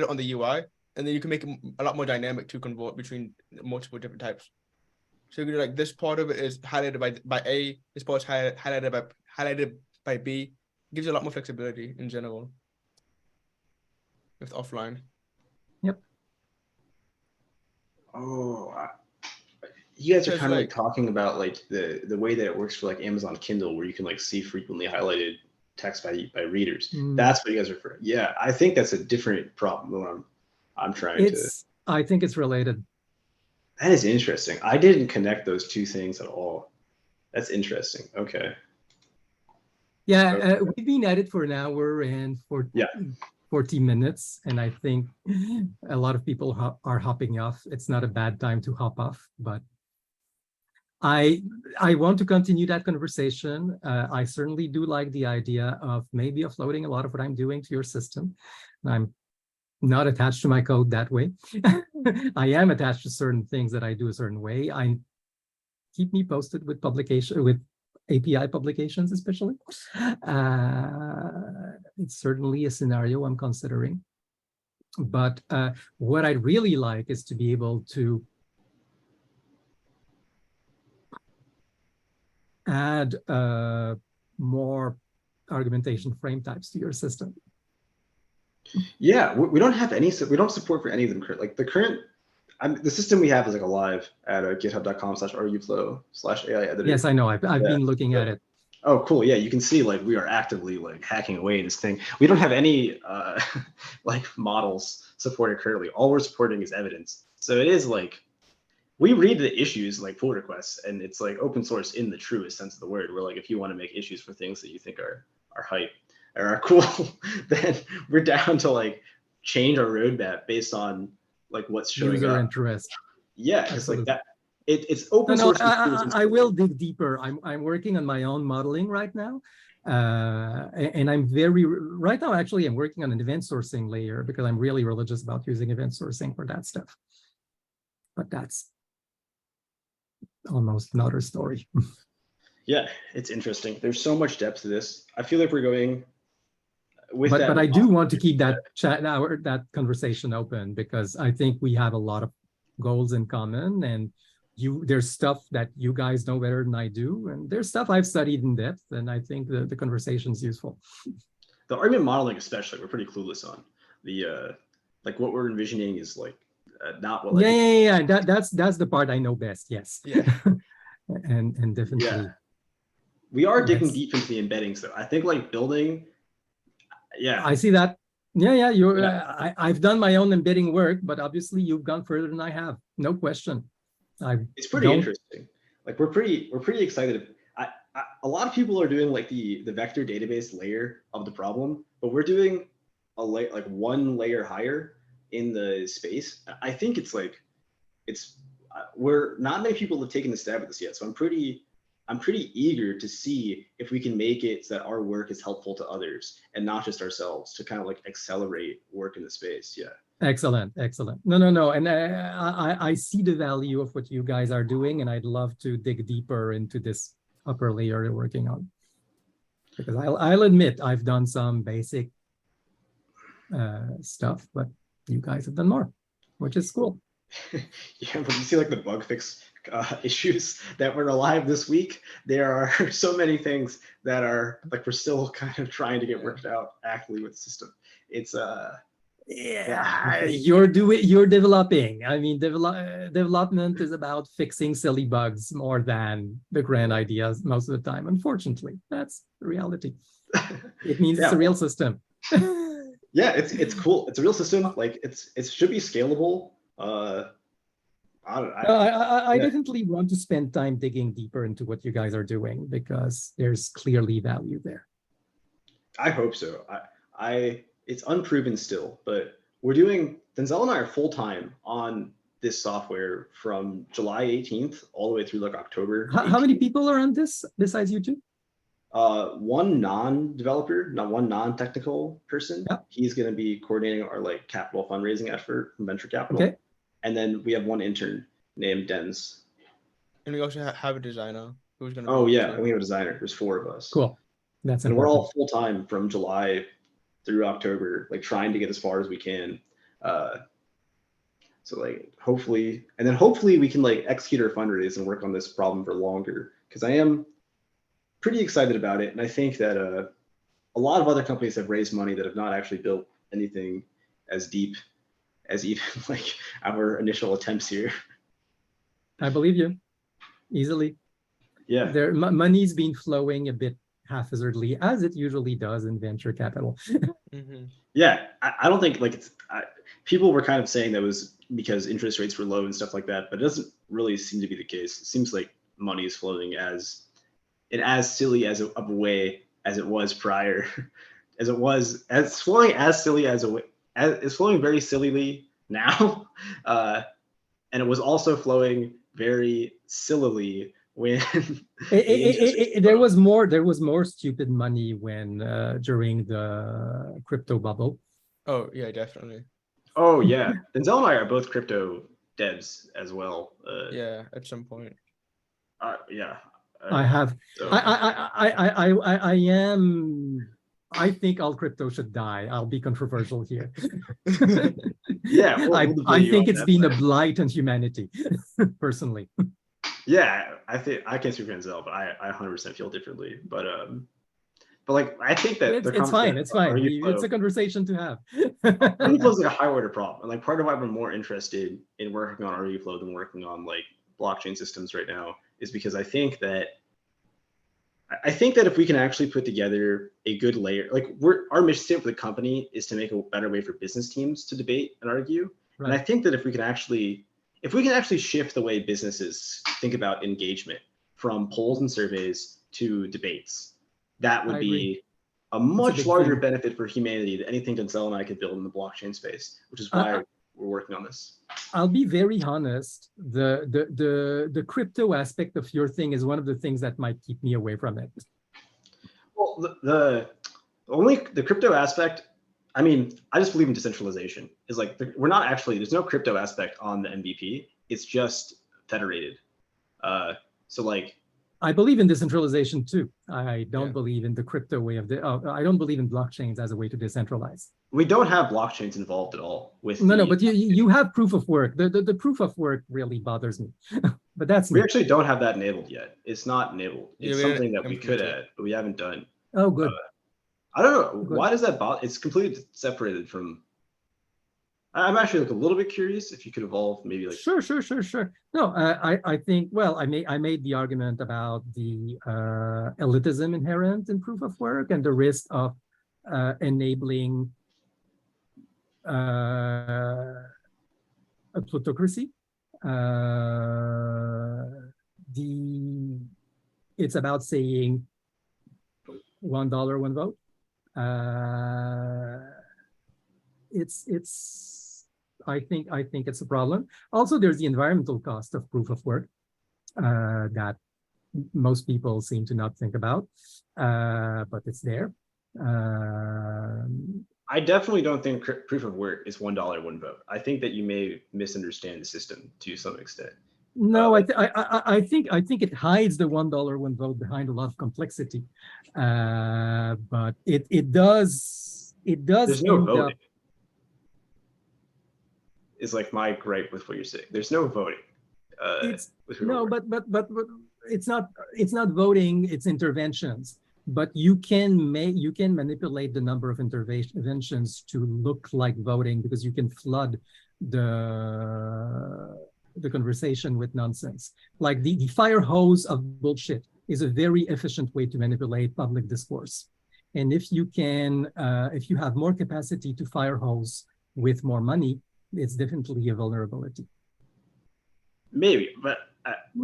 it on the UI, and then you can make it a lot more dynamic to convert between multiple different types. So you can do like this part of it is highlighted by A, this part is highlighted by B. It gives you a lot more flexibility in general with offline. Yep. Oh, you guys are Because, kind of like, talking about like the way that it works for like Amazon Kindle, where you can like see frequently highlighted text by readers. That's what you guys are referring. Yeah, I think that's a different problem than what I'm trying to. I think it's related. That is interesting. I didn't connect those two things at all. That's interesting. Okay. Yeah, Okay. we've been at it for an hour and 40 minutes, and I think a lot of people are hopping off. It's not a bad time to hop off, but I want to continue that conversation. I certainly do like the idea of maybe offloading a lot of what I'm doing to your system. I'm not attached to my code that way. I am attached to certain things that I do a certain way. Keep me posted with with API publications, especially. It's certainly a scenario I'm considering. But what I'd really like is to be able to add more argumentation frame types to your system. Yeah, we don't have any. We don't support for any of them. Like the system we have is like alive at github.com/arguflow/AI editor. Yes, I know. I've been looking at it. Oh, cool. Yeah, you can see like we are actively like hacking away this thing. We don't have any like models supported currently. All we're supporting is evidence. So it is like we read the issues like pull requests, and it's like open source in the truest sense of the word. Where like if you want to make issues for things that you think are hype or are cool, then we're down to like change our roadmap based on like what's showing user up. interest. Yeah, it's like that. It's open source. I will dig deeper. I'm working on my own modeling right now. And I'm right now, actually, I'm working on an event sourcing layer because I'm really religious about using event sourcing for that stuff. But that's almost another story. Yeah, it's interesting. There's so much depth to this. I feel like we're going with that. But I do want to keep that that conversation open because I think we have a lot of goals in common, and there's stuff that you guys know better than I do, and there's stuff I've studied in depth, and I think the conversation's useful. The argument modeling, especially, we're pretty clueless on. The like what we're envisioning is like not what. Like, yeah. That's the part I know best. Yes. Yeah. and definitely. Yeah. We are digging deep into the embeddings, though. I think like building. Yeah. I see that. Yeah. I've done my own embedding work, but obviously you've gone further than I have. No question. It's pretty interesting. Like we're pretty excited. A lot of people are doing like the vector database layer of the problem, but we're doing like one layer higher in the space. I think we're not many people have taken the stab at this yet. So I'm pretty eager to see if we can make it so that our work is helpful to others and not just ourselves, to kind of like accelerate work in the space. Yeah. Excellent. No. And I see the value of what you guys are doing, and I'd love to dig deeper into this upper layer you're working on. Because I'll admit I've done some basic stuff, but you guys have done more, which is cool. Yeah, but you see like the bug fix issues that were alive this week. There are so many things that are like we're still kind of trying to get worked out actively with the system. It's you're developing. I mean, development is about fixing silly bugs more than the grand ideas most of the time. Unfortunately, that's the reality. It means it's a real system. Yeah, it's cool. It's a real system. Like it should be scalable. I definitely want to spend time digging deeper into what you guys are doing because there's clearly value there. I hope so. it's unproven still, but Denzel and I are full time on this software from July 18th all the way through like October. How many people are on this besides you two? One non-developer, not one non-technical person. Yeah. He's going to be coordinating our like capital fundraising effort from venture capital. Okay. And then we have one intern named Denz. And we also have a designer who's going to. Oh yeah, and we have a designer. There's 4 of us. Cool. That's and important. we're all full time from July through October, like trying to get as far as we can. So like hopefully we can like execute our fundraise and work on this problem for longer, because I am pretty excited about it. And I think that a lot of other companies have raised money that have not actually built anything as deep as even like our initial attempts here. I believe you easily. Yeah. Money's been flowing a bit haphazardly, as it usually does in venture capital. Yeah, I don't think like people were kind of saying that was because interest rates were low and stuff like that, but it doesn't really seem to be the case. It seems like money is flowing as silly as of a way as it was prior, it's flowing very sillily now, and it was also flowing very sillily when there was more stupid money when during the crypto bubble. Oh yeah, definitely. Oh yeah, Denzel and I are both crypto devs as well. Yeah, at some point. Yeah. I have. So. I think all crypto should die. I'll be controversial here. Yeah, I think it's been a blight on humanity, personally. Yeah, I think I can't speak for Denzel, but I 100% feel differently. But like I think that it's fine. It's fine. It's a conversation to have. RUFlow is like a high order problem, and like part of why we're more interested in working on RUFlow than working on like blockchain systems right now is because I think that if we can actually put together a good layer, like our mission statement for the company is to make a better way for business teams to debate and argue. Right. And I think that if we can actually shift the way businesses think about engagement from polls and surveys to debates, that would be a much larger benefit for humanity than anything Denzel and I could build in the blockchain space, which is why we're working on this. I'll be very honest. The crypto aspect of your thing is one of the things that might keep me away from it. Well, the crypto aspect, I mean, I just believe in decentralization. Is like there's no crypto aspect on the MVP. It's just federated. So like, I believe in decentralization too. I don't believe in the crypto way of I don't believe in blockchains as a way to decentralize. We don't have blockchains involved at all with. No, but you have proof of work. The proof of work really bothers me. But that's we actually don't have that enabled yet. It's not enabled. It's something that we could add, but we haven't done. Oh, good. I don't know. Good. Why does that bother? It's completely separated from. I'm actually like a little bit curious if you could evolve maybe like. Sure. No, I think, well, I made the argument about the elitism inherent in proof of work and the risk of enabling a plutocracy. It's about saying $1, 1 vote. I think it's a problem. Also, there's the environmental cost of proof of work that most people seem to not think about, but it's there. I definitely don't think proof of work is $1, 1 vote. I think that you may misunderstand the system to some extent. No, I think it hides the $1, 1 vote behind a lot of complexity, but it does. There's no voting. Is like my gripe with what you're saying. There's no voting. But it's not voting. It's interventions. But you can manipulate the number of interventions to look like voting because you can flood the conversation with nonsense. Like the fire hose of bullshit is a very efficient way to manipulate public discourse. And if you have more capacity to fire hose with more money, it's definitely a vulnerability. Maybe, but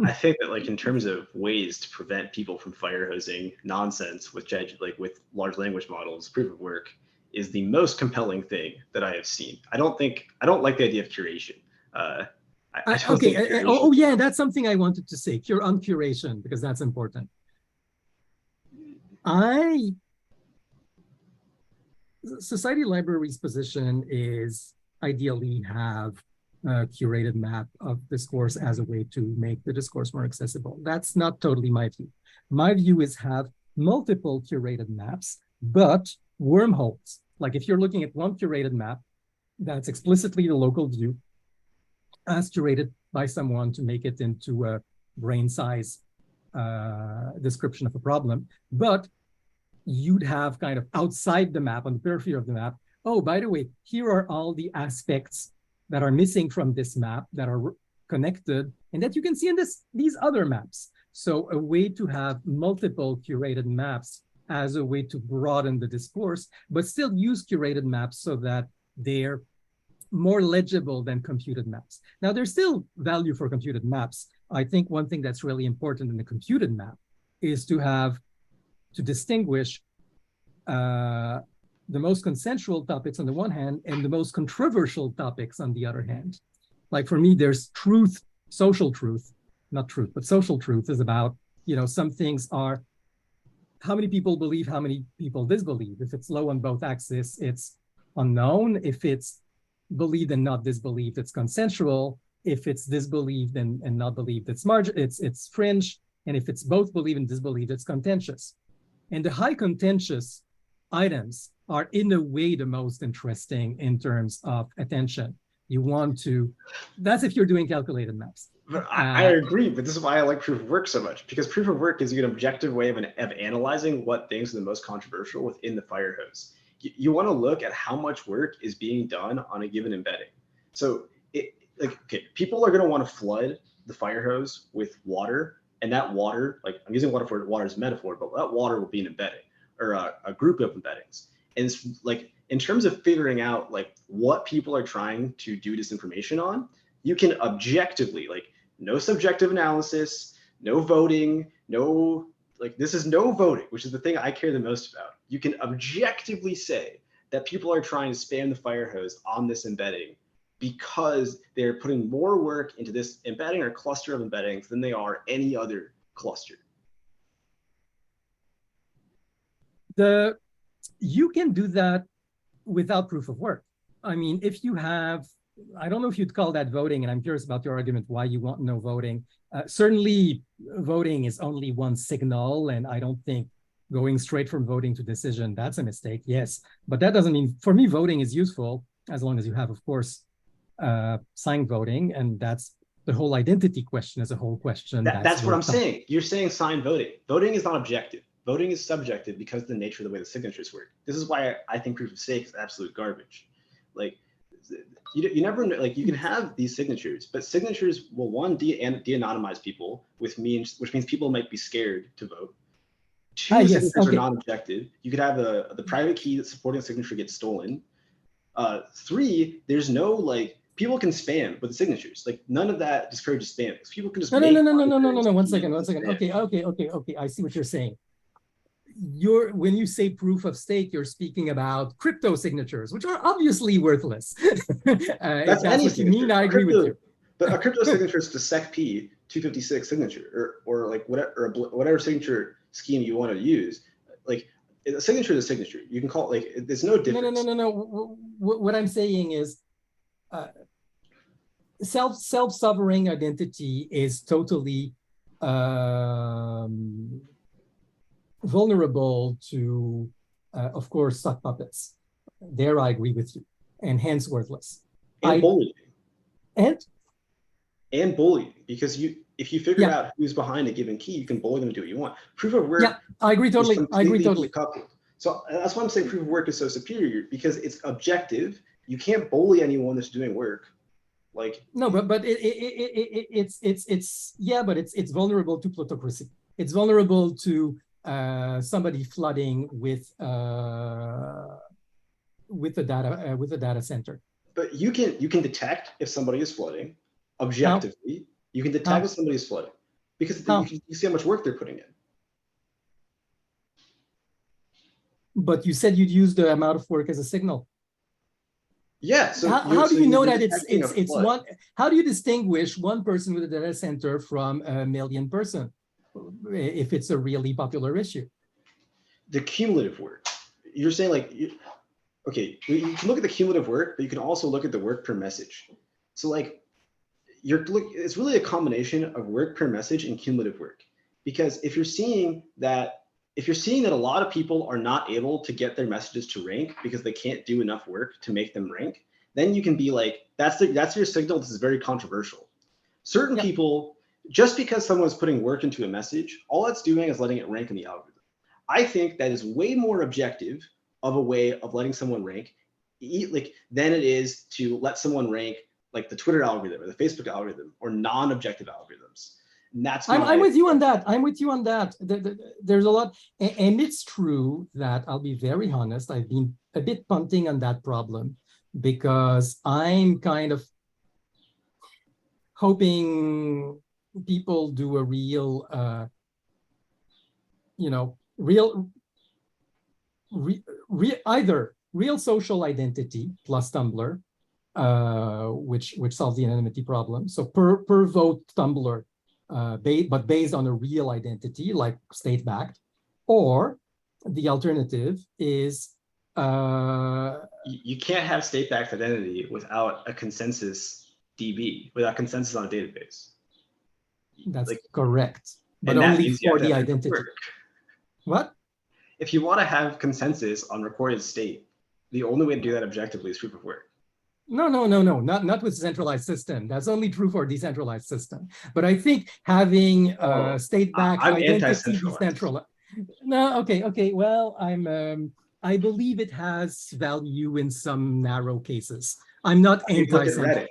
I think that like in terms of ways to prevent people from fire hosing nonsense with large language models, proof of work is the most compelling thing that I have seen. I don't like the idea of curation. I don't think curation. Oh yeah, that's something I wanted to say. On curation, because that's important. Society Library's position is ideally have a curated map of discourse as a way to make the discourse more accessible. That's not totally my view. My view is have multiple curated maps, but wormholes. Like if you're looking at one curated map, that's explicitly the local view as curated by someone to make it into a brain size description of a problem, but you'd have kind of outside the map, on the periphery of the map, oh, by the way, here are all the aspects that are missing from this map that are connected and that you can see in these other maps. So a way to have multiple curated maps as a way to broaden the discourse, but still use curated maps so that they're more legible than computed maps. Now, there's still value for computed maps. I think one thing that's really important in the computed map is to distinguish the most consensual topics on the one hand and the most controversial topics on the other hand. Like for me, there's truth, social truth, not truth, but social truth is about, some things are how many people believe, how many people disbelieve. If it's low on both axes, it's unknown. If it's believed and not disbelieved, it's consensual. If it's disbelieved and not believed, it's fringe. And if it's both believed and disbelieved, it's contentious. And the high contentious items are in a way the most interesting in terms of attention. That's if you're doing calculated maps. I agree, but this is why I like proof of work so much, because proof of work gives you an objective way of analyzing what things are the most controversial within the fire hose. You want to look at how much work is being done on a given embedding. So people are going to want to flood the fire hose with water, and that water, I'm using water as a metaphor, but that water will be an embedding or a group of embeddings. And it's in terms of figuring out what people are trying to do disinformation on, you can objectively, no subjective analysis, no voting, this is no voting, which is the thing I care the most about. You can objectively say that people are trying to spam the fire hose on this embedding because they're putting more work into this embedding or cluster of embeddings than they are any other cluster. You can do that without proof of work. I mean, if you have, I don't know if you'd call that voting, and I'm curious about your argument why you want no voting. Certainly, voting is only one signal, and I don't think going straight from voting to decision, that's a mistake, yes. But that doesn't mean, for me, voting is useful as long as you have, of course, signed voting, and that's the whole identity question is a whole question. That's what I'm saying. You're saying signed voting. Voting is not objective. Voting is subjective because of the nature of the way the signatures work. This is why I think proof of stake is absolute garbage. You never know, you can have these signatures, but signatures will de-anonymize people, which means people might be scared to vote. Two, signatures are non-objective. You could have the private key that's supporting a signature gets stolen. Three, there's no people can spam with the signatures. None of that discourages spam. People can just no. 1 second. Okay. I see what you're saying. When you say proof of stake, you're speaking about crypto signatures, which are obviously worthless. That's what you mean. I agree with you. But a crypto signature is the SecP 256 signature, or whatever signature scheme you want to use. A signature is a signature. You can call it there's no difference. No. What I'm saying is, self-sovereign identity is totally vulnerable to, of course, sock puppets. There, I agree with you, and hence worthless. And bullying. And bullying, because if you figure out who's behind a given key, you can bully them to do what you want. Proof of work. Yeah, I agree totally. Coupled. So that's why I'm saying proof of work is so superior, because it's objective. You can't bully anyone that's doing work. No, but it's vulnerable to plutocracy. It's vulnerable to somebody flooding with the data center. But you can detect if somebody is flooding objectively. How? You can detect if somebody is flooding because you see how much work they're putting in. But you said you'd use the amount of work as a signal. Yeah. So How do you know that it's flood. one? How do you distinguish one person with a data center from a million person if it's a really popular issue? The cumulative work. You're saying like, okay, you can look at the cumulative work, but you can also look at the work per message. So like, it's really a combination of work per message and cumulative work. Because if you're seeing that a lot of people are not able to get their messages to rank because they can't do enough work to make them rank, then you can be like, that's your signal. This is very controversial. Certain people, just because someone's putting work into a message, all that's doing is letting it rank in the algorithm. I think that is way more objective of a way of letting someone rank than it is to let someone rank like the Twitter algorithm or the Facebook algorithm or non-objective algorithms. And that's I'm with you on that. I'm with you on that. There's a lot, and it's true that I'll be very honest. I've been a bit punting on that problem because I'm kind of hoping people do a real, either real social identity plus Tumblr, which solves the anonymity problem. So per vote Tumblr, but based on a real identity like state-backed, or the alternative is you can't have state-backed identity without a consensus DB, without consensus on a database. That's correct, but only for the identity. What? If you want to have consensus on recorded state, the only way to do that objectively is proof of work. No, not with centralized system. That's only true for decentralized system. But I think having state-backed identity decentralized. No, okay. Well, I believe it has value in some narrow cases. I'm not anti-central.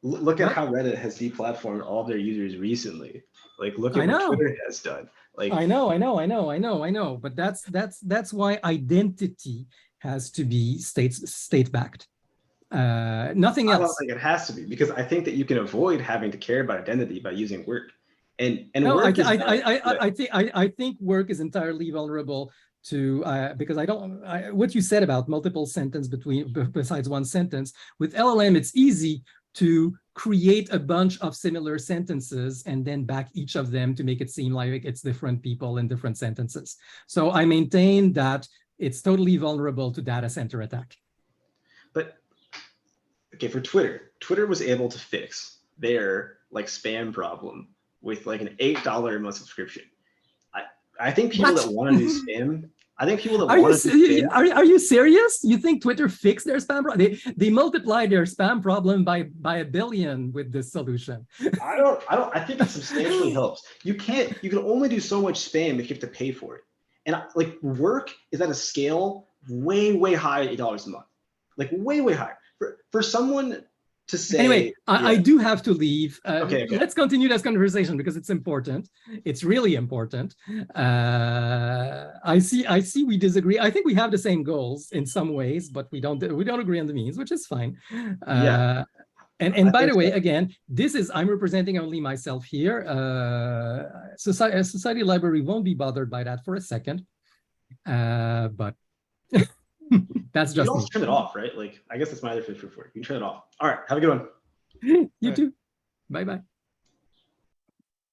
Look at how Reddit has deplatformed all their users recently. Like, look at what Twitter has done. Like, I know. But that's why identity has to be state-backed. Nothing else. I don't think it has to be, because I think that you can avoid having to care about identity by using work. And no, work I think work is entirely vulnerable to because what you said about multiple sentence besides one sentence with LLM, it's easy to create a bunch of similar sentences and then back each of them to make it seem like it's different people in different sentences. So I maintain that it's totally vulnerable to data center attack. But okay, for Twitter was able to fix their like spam problem with like an $8 a month subscription. I think people that want to do spam, Are you serious? You think Twitter fixed their spam problem? They multiplied their spam problem by 1 billion with this solution. I think it substantially helps. You can only do so much spam if you have to pay for it. And like work is at a scale way higher than $8 a month. Like way higher. For someone to say. Anyway, I do have to leave. Okay. Let's continue this conversation because it's important. It's really important. I see we disagree. I think we have the same goals in some ways, but we don't agree on the means, which is fine. And by the way, again, I'm representing only myself here. Society Library won't be bothered by that for a second, but. That's just you can also turn it off, right? Like, I guess that's my other favorite for it. You can turn it off. All right, have a good one. You too. Bye-bye.